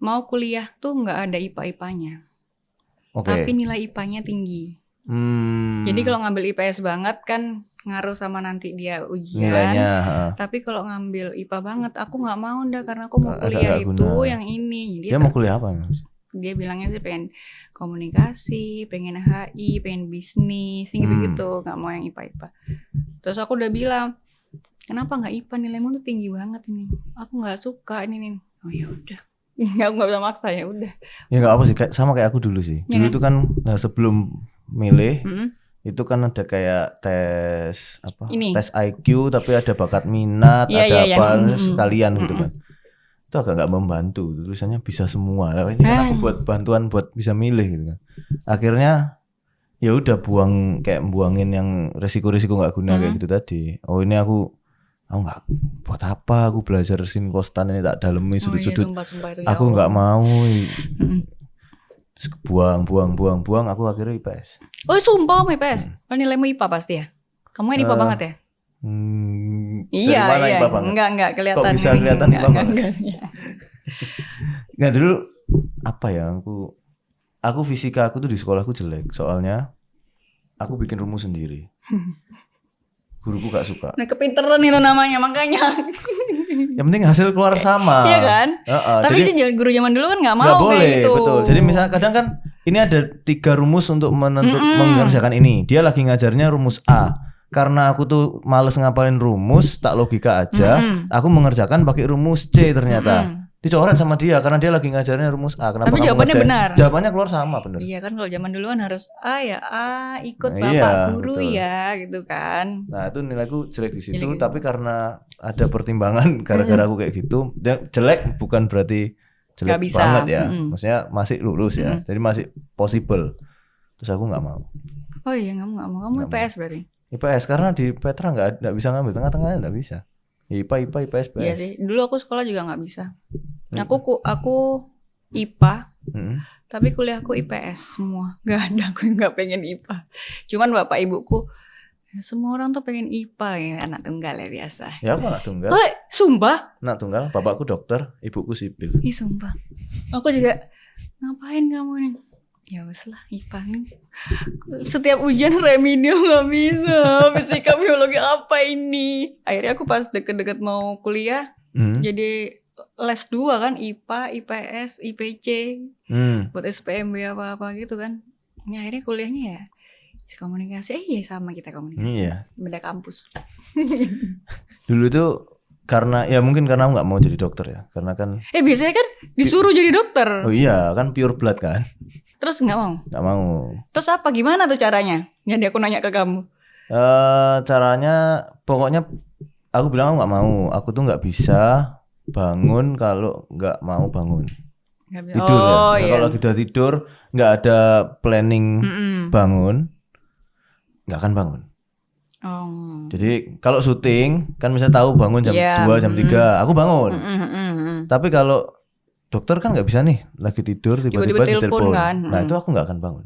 mau kuliah tuh enggak ada IPA-IPA-nya. Tapi nilai IPA-nya tinggi. Jadi kalau ngambil IPS banget kan ngaruh sama nanti dia ujian. Nilainya. Tapi kalau ngambil IPA banget, aku nggak mau karena aku mau kuliah itu yang ini. Dia mau kuliah apa? Dia bilangnya sih pengen komunikasi, pengen HI, pengen bisnis, gitu-gitu. Nggak mau yang IPA. Terus aku udah bilang, kenapa nggak IPA, nilaimu tuh tinggi banget ini. Aku nggak suka ini nih. Oh ya udah. Aku nggak bisa maksa, ya udah. Ya nggak apa sih, sama kayak aku dulu sih. Dulu itu kan sebelum milih itu kan ada kayak tes tes IQ tapi ada bakat minat, ada apa sekalian gitu kan. Itu agak nggak membantu, tulisannya bisa semua. Ini kan aku buat bantuan buat bisa milih gitu kan. Akhirnya ya udah buangin yang resiko-resiko nggak guna kayak gitu tadi. Oh ini aku nggak buat apa aku belajar sin kostan ini tak dalemi sudut-sudut. Aku nggak mau. Terus buang aku akhirnya IPS. Oh sumpah kamu IPS? Nilaimu IPA pasti ya? Kamu kan IPA banget ya? Iya. IPA banget? Enggak kelihatan. Kok bisa kelihatan IPA banget? Nggak dulu apa ya aku fisika aku tuh di sekolahku jelek soalnya aku bikin rumus sendiri. Guruku gak suka. Nah kepinteran itu namanya makanya. Yang penting hasil keluar sama. Iya kan? Tapi jadi, guru zaman dulu kan gak mau gak boleh, kayak gitu. Betul. Jadi misalnya kadang kan ini ada 3 rumus untuk mengerjakan ini. Dia lagi ngajarnya rumus A. Karena aku tuh males ngapalin rumus, tak logika aja. Aku mengerjakan pakai rumus C ternyata. Dicoret sama dia karena dia lagi ngajarnya rumus A. Kenapa tapi jawabannya benar. Jawabannya keluar sama benar. Iya kan kalau zaman dulu kan harus ikut bapak guru betul. Ya gitu kan. Nah itu nilaiku jelek di situ. Jelek. Tapi karena ada pertimbangan gara-gara aku kayak gitu. Dan jelek bukan berarti jelek banget ya. Maksudnya masih lulus ya. Jadi masih possible. Terus aku nggak mau. Oh iya nggak mau. Kamu IPS berarti? IPS karena di Petra nggak bisa ngambil tengah-tengahnya nggak bisa. IPA, IPS, PS. Iya sih. Dulu aku sekolah juga nggak bisa. Aku IPA, tapi kuliahku IPS semua. Gak ada aku nggak pengen IPA. Cuman bapak ibuku, ya semua orang tuh pengen IPA ya, anak tunggal ya biasa. Ya apa anak tunggal? Sumpah? Anak tunggal, bapakku dokter, ibuku sipil. Ih sumpah. Aku juga ngapain kamu nih? Ya wes lah IPA nih. Setiap ujian remedial nggak bisa. Fisika biologi apa ini? Akhirnya aku pas deket-deket mau kuliah, jadi les 2 kan, IPA, IPS, IPC, buat SPMB apa-apa gitu kan. Ya, akhirnya kuliahnya ya komunikasi. Iya sama kita komunikasi. Iya. Beda kampus. Dulu tuh karena ya mungkin karena aku nggak mau jadi dokter ya, karena kan. Biasanya kan disuruh jadi dokter. Oh iya kan pure blood kan. Terus nggak mau? Nggak mau. Terus apa? Gimana tuh caranya? Jadi aku nanya ke kamu. Caranya pokoknya aku bilang aku nggak mau. Aku tuh nggak bisa bangun kalau nggak mau bangun. Tidur ya. Iya. Kalau udah tidur nggak ada planning bangun, nggak akan bangun. Jadi kalau syuting kan misalnya tahu bangun jam 2, jam 3, aku bangun. Tapi kalau dokter kan nggak bisa nih, lagi tidur tiba-tiba ditelepon. Kan? Nah itu aku nggak akan bangun.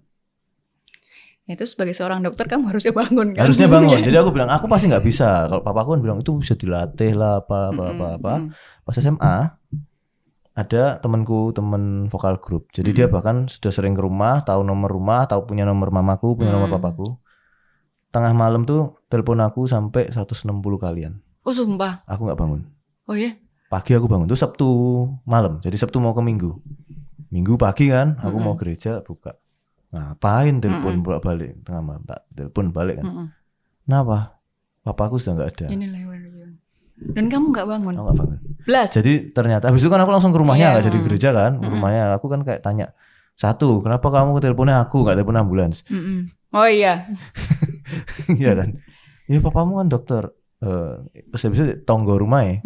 Itu sebagai seorang dokter kamu harusnya bangun kan? Harusnya bangun. Jadi aku bilang aku pasti nggak bisa. Kalau papaku kan bilang itu bisa dilatih lah apa. Pas SMA ada temen vokal grup. Jadi dia bahkan sudah sering ke rumah, tahu nomor rumah, tahu punya nomor mamaku, punya nomor papaku. tengah malam tuh telepon aku sampai 160 kalian. Oh sumpah. Aku nggak bangun. Oh iya. Pagi aku bangun tuh Sabtu malam. Jadi Sabtu mau ke Minggu. Minggu pagi kan, aku mau gereja buka. Ngapain telepon bolak-balik tengah malam? Tak telepon balik kan. Kenapa? Papaku sudah nggak ada. Dan kamu nggak bangun? Aku nggak bangun. Belas. Jadi ternyata habis itu kan aku langsung ke rumahnya, nggak jadi gereja kan. Ke rumahnya aku kan kayak tanya, satu, kenapa kamu teleponnya aku nggak telepon ambulans? Oh iya. Iya kan. Ya papamu kan dokter. Terus habis itu tonggo rumah ya,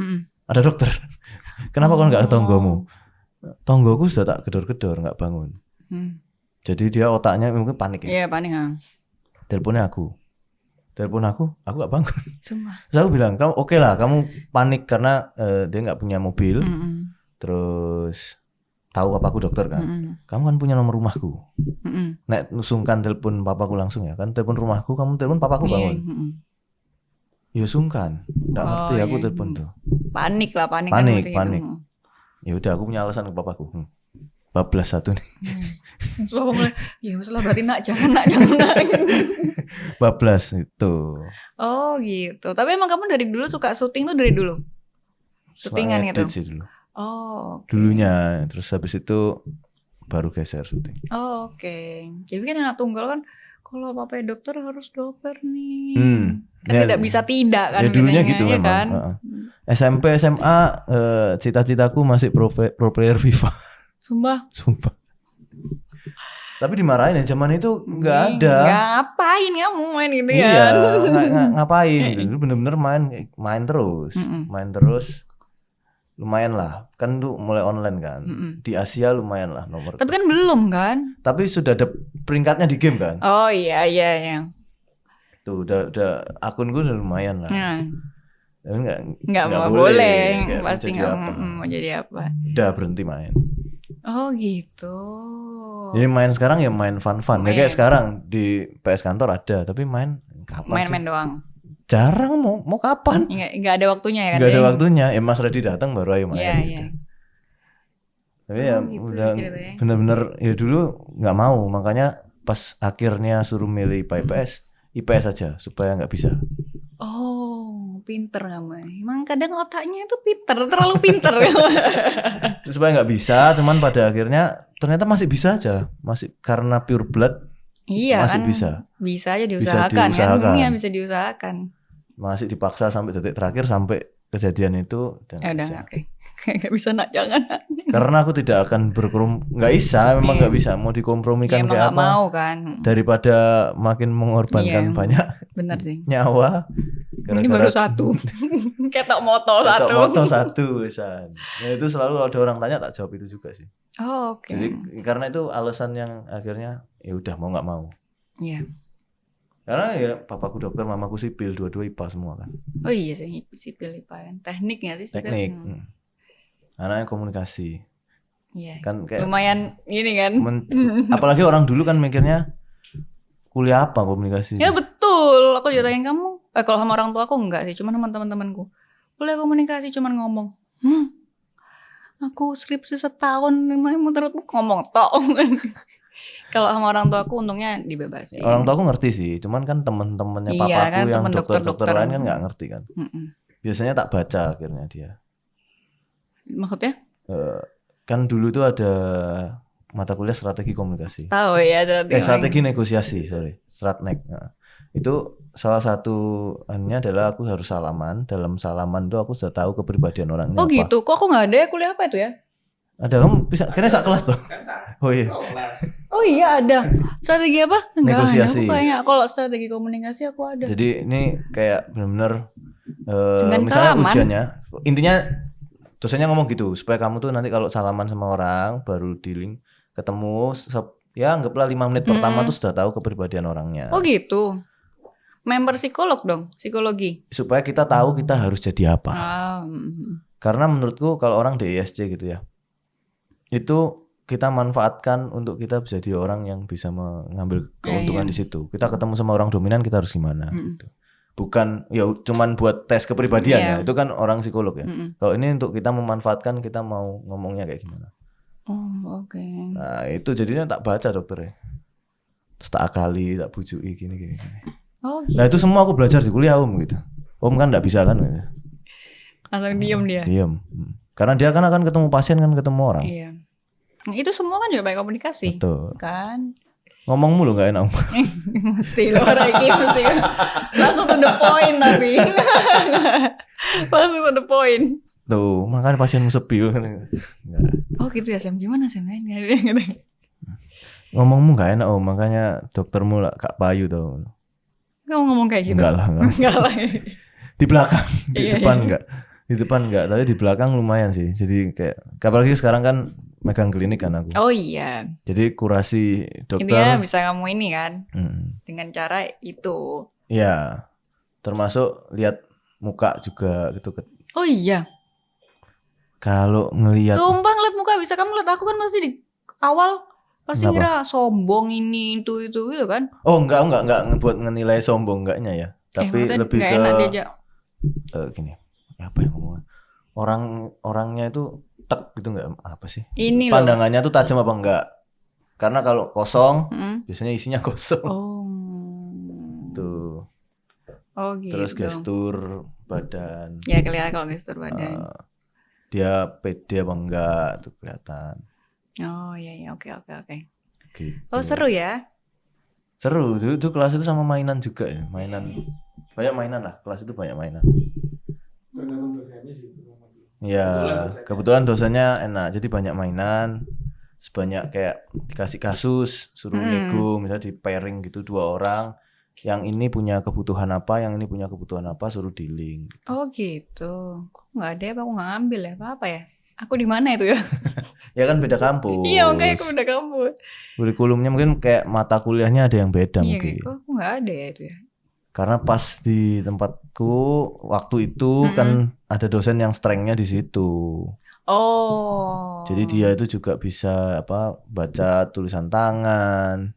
ada dokter. Kenapa kau nggak ke tonggomu? Tonggoku sudah tak gedor-gedor nggak bangun. Jadi dia otaknya mungkin panik ya. Iya panik. Teleponnya aku nggak bangun. Sumpah. Terus aku bilang, kamu oke lah, kamu panik karena dia nggak punya mobil, terus tahu papaku dokter kan, kamu kan punya nomor rumahku, nek nusungkan telepon papaku langsung ya kan, telepon rumahku, kamu telepon papaku bangun, ya sungkan, nggak ngerti aku telepon tuh, panik. Ya udah aku punya alasan ke papaku, bablas satu nih. Terus papa mulai, ya masalah berarti nak jangan. Bablas itu. Oh gitu. Tapi emang kamu dari dulu suka syuting tuh dari dulu? Syutingan gitu? Sih dulu. Oh. Okay. Dulunya, terus habis itu baru geser syuting. Oh oke. Jadi kan anak tunggal kan, kalau papa dokter harus dokter nih. Kan ya, tidak bisa tidak kan? Ya dulunya gitu ya memang. Kan? SMP, SMA, cita-citaku masih pro player FIFA. Sumpah. Tapi dimarahin ya, zaman itu nggak ada. Ngapain kamu main gitu ya? Iya, ngapain? Itu bener-bener main terus, lumayan lah. Kan tuh mulai online kan. Di Asia lumayan lah nomor. Tapi kan belum kan? Tapi sudah ada peringkatnya di game kan? Oh iya. Tuh udah akun gue udah lumayan lah. Nggak boleh. Pasti nggak mau jadi apa. Udah berhenti main. Oh gitu. Jadi main sekarang ya main fun. Ya kayak sekarang di PS kantor ada, tapi main kapan main doang. Jarang mau kapan? Nggak ada waktunya ya kan? Nggak ada waktunya. Ya Mas Reddy datang baru ayo main. Iya. Gitu. Tapi ya gitu, udah bener-bener ya dulu nggak mau, makanya pas akhirnya suruh milih IPS aja supaya nggak bisa. Oh, pinter kamu. Emang kadang otaknya itu terlalu pinter. Supaya nggak bisa, cuman pada akhirnya ternyata masih bisa aja, masih karena pure blood. Iya masih kan, bisa aja Kan? diusahakan. Iya bisa diusahakan. Masih dipaksa sampai detik terakhir sampai kejadian itu. Ya udah, oke. Nggak bisa nak, jangan. Karena aku tidak akan nggak bisa, memang nggak bisa. Mau dikompromikan kayak apa? Mau kan. Daripada makin mengorbankan banyak. Bener sih. Nyawa. Ini baru satu. Ketok moto satu lisan. Ya itu selalu ada orang tanya tak jawab itu juga sih. Oh, oke. Jadi karena itu alasan yang akhirnya ya udah mau nggak mau. Iya. Karena ya papaku dokter, mamaku sipil, dua-dua IPA semua kan. Oh iya sih, sipil IPA. Teknik nggak sih sipil? Teknik. Anaknya komunikasi. Iya. Kan kayak lumayan ini kan. Apalagi orang dulu kan mikirnya kuliah apa komunikasi. Ya betul. Aku juga tanya kamu. Kalau sama orang tua aku enggak sih, cuma sama teman-temanku. Kuliah komunikasi cuman ngomong. Aku skripsi setahun, menurutmu ngomong tok. Kalau sama orang tua aku untungnya dibebasin. Orang tua aku ngerti sih, cuman kan teman-temannya papaku kan, yang dokter-dokter lain kan nggak ngerti kan. Biasanya tak baca akhirnya dia. Maksudnya? Kan dulu tuh ada mata kuliah strategi komunikasi. Tahu ya strategi negosiasi, stratnek. Nah, itu salah satu adalah aku harus salaman. Dalam salaman tuh aku sudah tahu kepribadian orangnya. Oh apa. Gitu, kok aku nggak ada ya kuliah apa itu ya? Ada, kamu bisa, kayaknya sak kelas tuh. Oh iya. Oh iya ada. Strategi apa? Enggak negosiasi. Ada. Kayaknya kalau strategi komunikasi aku ada. Jadi ini kayak benar-benar misalnya salaman. Ujiannya, intinya dosennya ngomong gitu supaya kamu tuh nanti kalau salaman sama orang baru dealing ketemu ya anggaplah 5 menit pertama tuh sudah tahu kepribadian orangnya. Oh gitu. Member psikolog dong, psikologi. Supaya kita tahu kita harus jadi apa. Karena menurutku kalau orang DISC gitu ya, itu kita manfaatkan untuk kita bisa jadi orang yang bisa mengambil keuntungan di situ. Kita ketemu sama orang dominan, kita harus gimana gitu. Bukan ya cuman buat tes kepribadian ya, itu kan orang psikolog ya. Kalau ini untuk kita memanfaatkan, kita mau ngomongnya kayak gimana. Oh oke. Nah itu jadinya tak baca dokter ya. Terus tak akali, tak bujui gini. Oh gitu. Nah itu semua aku belajar di kuliah Om gitu. Om kan nggak bisa kan? Langsung diem dia. Diem. Karena dia kan akan ketemu pasien kan ketemu orang. Iya. Nah, itu semua kan juga baik komunikasi. Betul. Kan. Ngomong mulu nggak enak Om. Mesti loh Reiki mesti. Langsung to the point tapi. Langsung to the point. Tuh makanya pasienmu sepi. Oh gitu ya Sam. Gimana Sam? Ngomongmu nggak enak Om. Makanya doktermu lah Kak Payu tuh. Kamu ngomong kayak gitu? Enggak lah. Enggak lah. Di belakang, di Iya, depan iya. enggak. Di depan enggak, tapi di belakang lumayan sih. Jadi kayak apalagi sekarang kan megang klinik kan aku. Oh iya. Jadi kurasi dokter. Intinya bisa kamu ini kan. Mm, Dengan cara itu. ya, termasuk lihat muka juga gitu. Oh iya. Kalau ngelihat Sumpah ngeliat muka bisa. Kamu lihat aku kan masih di awal pasti Kenapa? ngira sombong ini itu gitu kan. oh enggak buat ngenilai sombong enggaknya ya. Tapi maksudnya lebih nggak ke enak diajak. gini. Apa yang ngomongnya? Orangnya itu tek gitu enggak apa sih? Ini loh. Pandangannya tuh tajam apa enggak? Karena kalau kosong Mm. biasanya isinya kosong. Oh. Tuh. Oh gitu. Terus gestur badan. Ya kelihatan kalau gestur badan. Dia pede apa enggak tuh kelihatan. Oh iya oke. Gitu. Oh seru ya. Seru. Itu kelas itu sama mainan juga ya. Banyak mainan lah. Kelas itu banyak mainan. Ya, kebetulan dosennya enak. Jadi banyak mainan. Sebanyak kayak dikasih kasus, suruh nego, misalnya di pairing gitu 2 orang. Yang ini punya kebutuhan apa, yang ini punya kebutuhan apa, suruh dealing. Oh gitu. Kok nggak ada ya? Aku nggak ngambil ya? Apa ya? Aku di mana itu ya? Ya kan beda kampus. Iya makanya aku udah kampus. Kurikulumnya mungkin kayak mata kuliahnya ada yang beda Iya mungkin. kok aku nggak ada ya itu ya. Karena pas di tempatku waktu itu kan ada dosen yang strengthnya di situ. Oh. Jadi dia itu juga bisa baca tulisan tangan,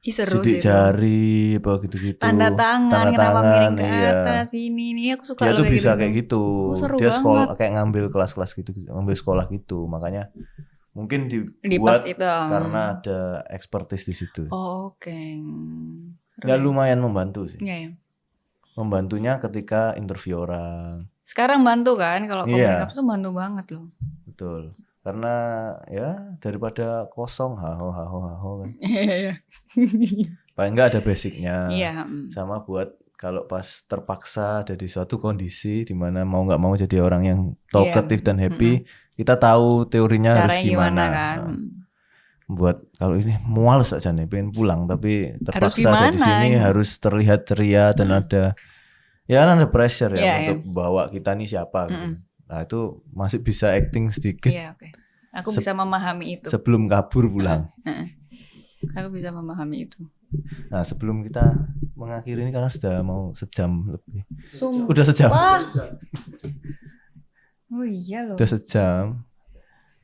Ih, seru sidik sih itu. jari, apa gitu-gitu. Tanda tangan, kenapa miring ke iya. atas ini nih aku suka Dia loh tuh kayak bisa gitu. kayak gitu. Oh, seru Dia sekolah banget. kayak ngambil kelas-kelas gitu, ngambil sekolah gitu. Makanya mungkin Di dibuat pas itu. karena ada expertise di situ. Oh, oke. Seru Ya lumayan membantu sih. Iya, ya. Membantunya ketika interview orang. Sekarang bantu kan kalau Iya. komunikasi tuh bantu banget loh. Betul. Karena ya daripada kosong haho kan. Iya. Paling enggak ada basicnya. Iya. Sama buat kalau pas terpaksa ada di suatu kondisi di mana mau nggak mau jadi orang yang talkative dan happy, kita tahu teorinya harus Caranya gimana. kan? Buat kalau ini mual saja nih pengen pulang tapi terpaksa Harus ada di sini gimana? harus terlihat ceria dan ada ya kan ada pressure ya Iya, untuk bawa kita nih siapa gitu. Nah itu masih bisa acting sedikit Iya, oke. Aku bisa memahami itu. sebelum kabur pulang. Aku bisa memahami itu. Nah sebelum kita mengakhiri ini karena sudah mau sejam lebih. Sumpah. Udah sejam. Oh iya loh. Udah sejam.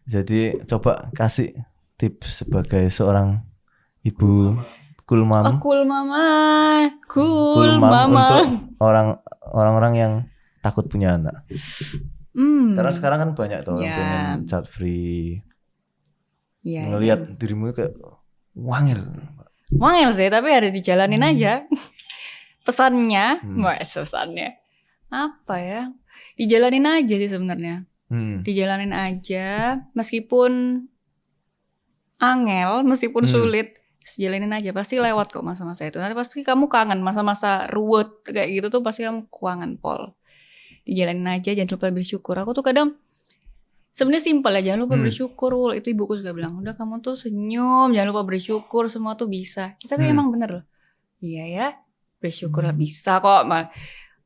Jadi coba kasih tips sebagai seorang ibu cool mom. Oh, cool mama. Cool mom mama. untuk orang-orang yang takut punya anak. Karena sekarang kan banyak tuh orang pengen child free. Iya. Ngelihat dirimu kayak wangil. Wangil sih, tapi harus dijalanin aja. Pesannya, pesannya apa ya? Dijalanin aja sih sebenarnya. Dijalanin aja, meskipun angel, meskipun sulit, jalanin aja. Pasti lewat kok masa-masa itu. Nanti pasti kamu kangen masa-masa ruwet kayak gitu tuh pasti kamu kangen pol. Dijalanin aja, jangan lupa bersyukur. Aku tuh kadang sebenarnya simpel ya, jangan lupa bersyukur. Itu ibuku juga bilang, udah kamu tuh senyum, jangan lupa bersyukur, semua tuh bisa. Tapi emang bener loh. Iya ya, bersyukur lah bisa kok.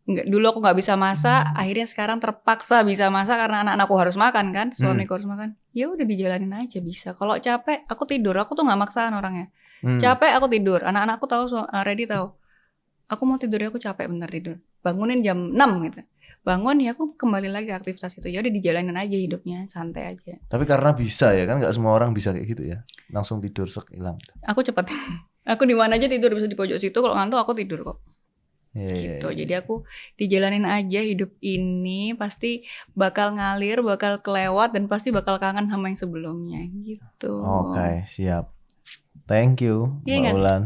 Dulu aku nggak bisa masak, akhirnya sekarang terpaksa bisa masak karena anak-anakku harus makan kan, suamiku harus makan. Ya udah dijalanin aja bisa. Kalau capek, aku tidur. Aku tuh nggak maksaan orangnya. Capek aku tidur. Anak-anakku tahu, Reddy tahu. Aku mau tidur, aku capek bener tidur. Bangunin jam 6 gitu. Bangun ya aku kembali lagi aktivitas itu. Ya udah dijalanin aja hidupnya, santai aja. Tapi karena bisa ya kan, nggak semua orang bisa kayak gitu ya. Langsung tidur hilang. Aku cepet. Aku di mana aja tidur, bisa di pojok situ. Kalau ngantuk aku tidur kok. Gitu. Jadi aku dijalanin aja hidup ini, pasti bakal ngalir, bakal kelewat, dan pasti bakal kangen sama yang sebelumnya gitu. Oke, siap. Thank you, Iya Mbak kan? Ulan.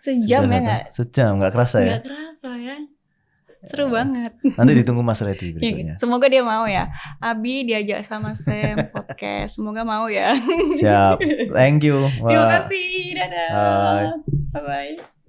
Sejam ya nggak? Sejam, nggak kerasa ya? Nggak kerasa ya. Seru banget. Nanti ditunggu Mas Reddy berikutnya. Semoga dia mau ya. Abi diajak sama Sam podcast. Semoga mau ya. Siap. Thank you. Terima kasih. Dadah. Bye bye.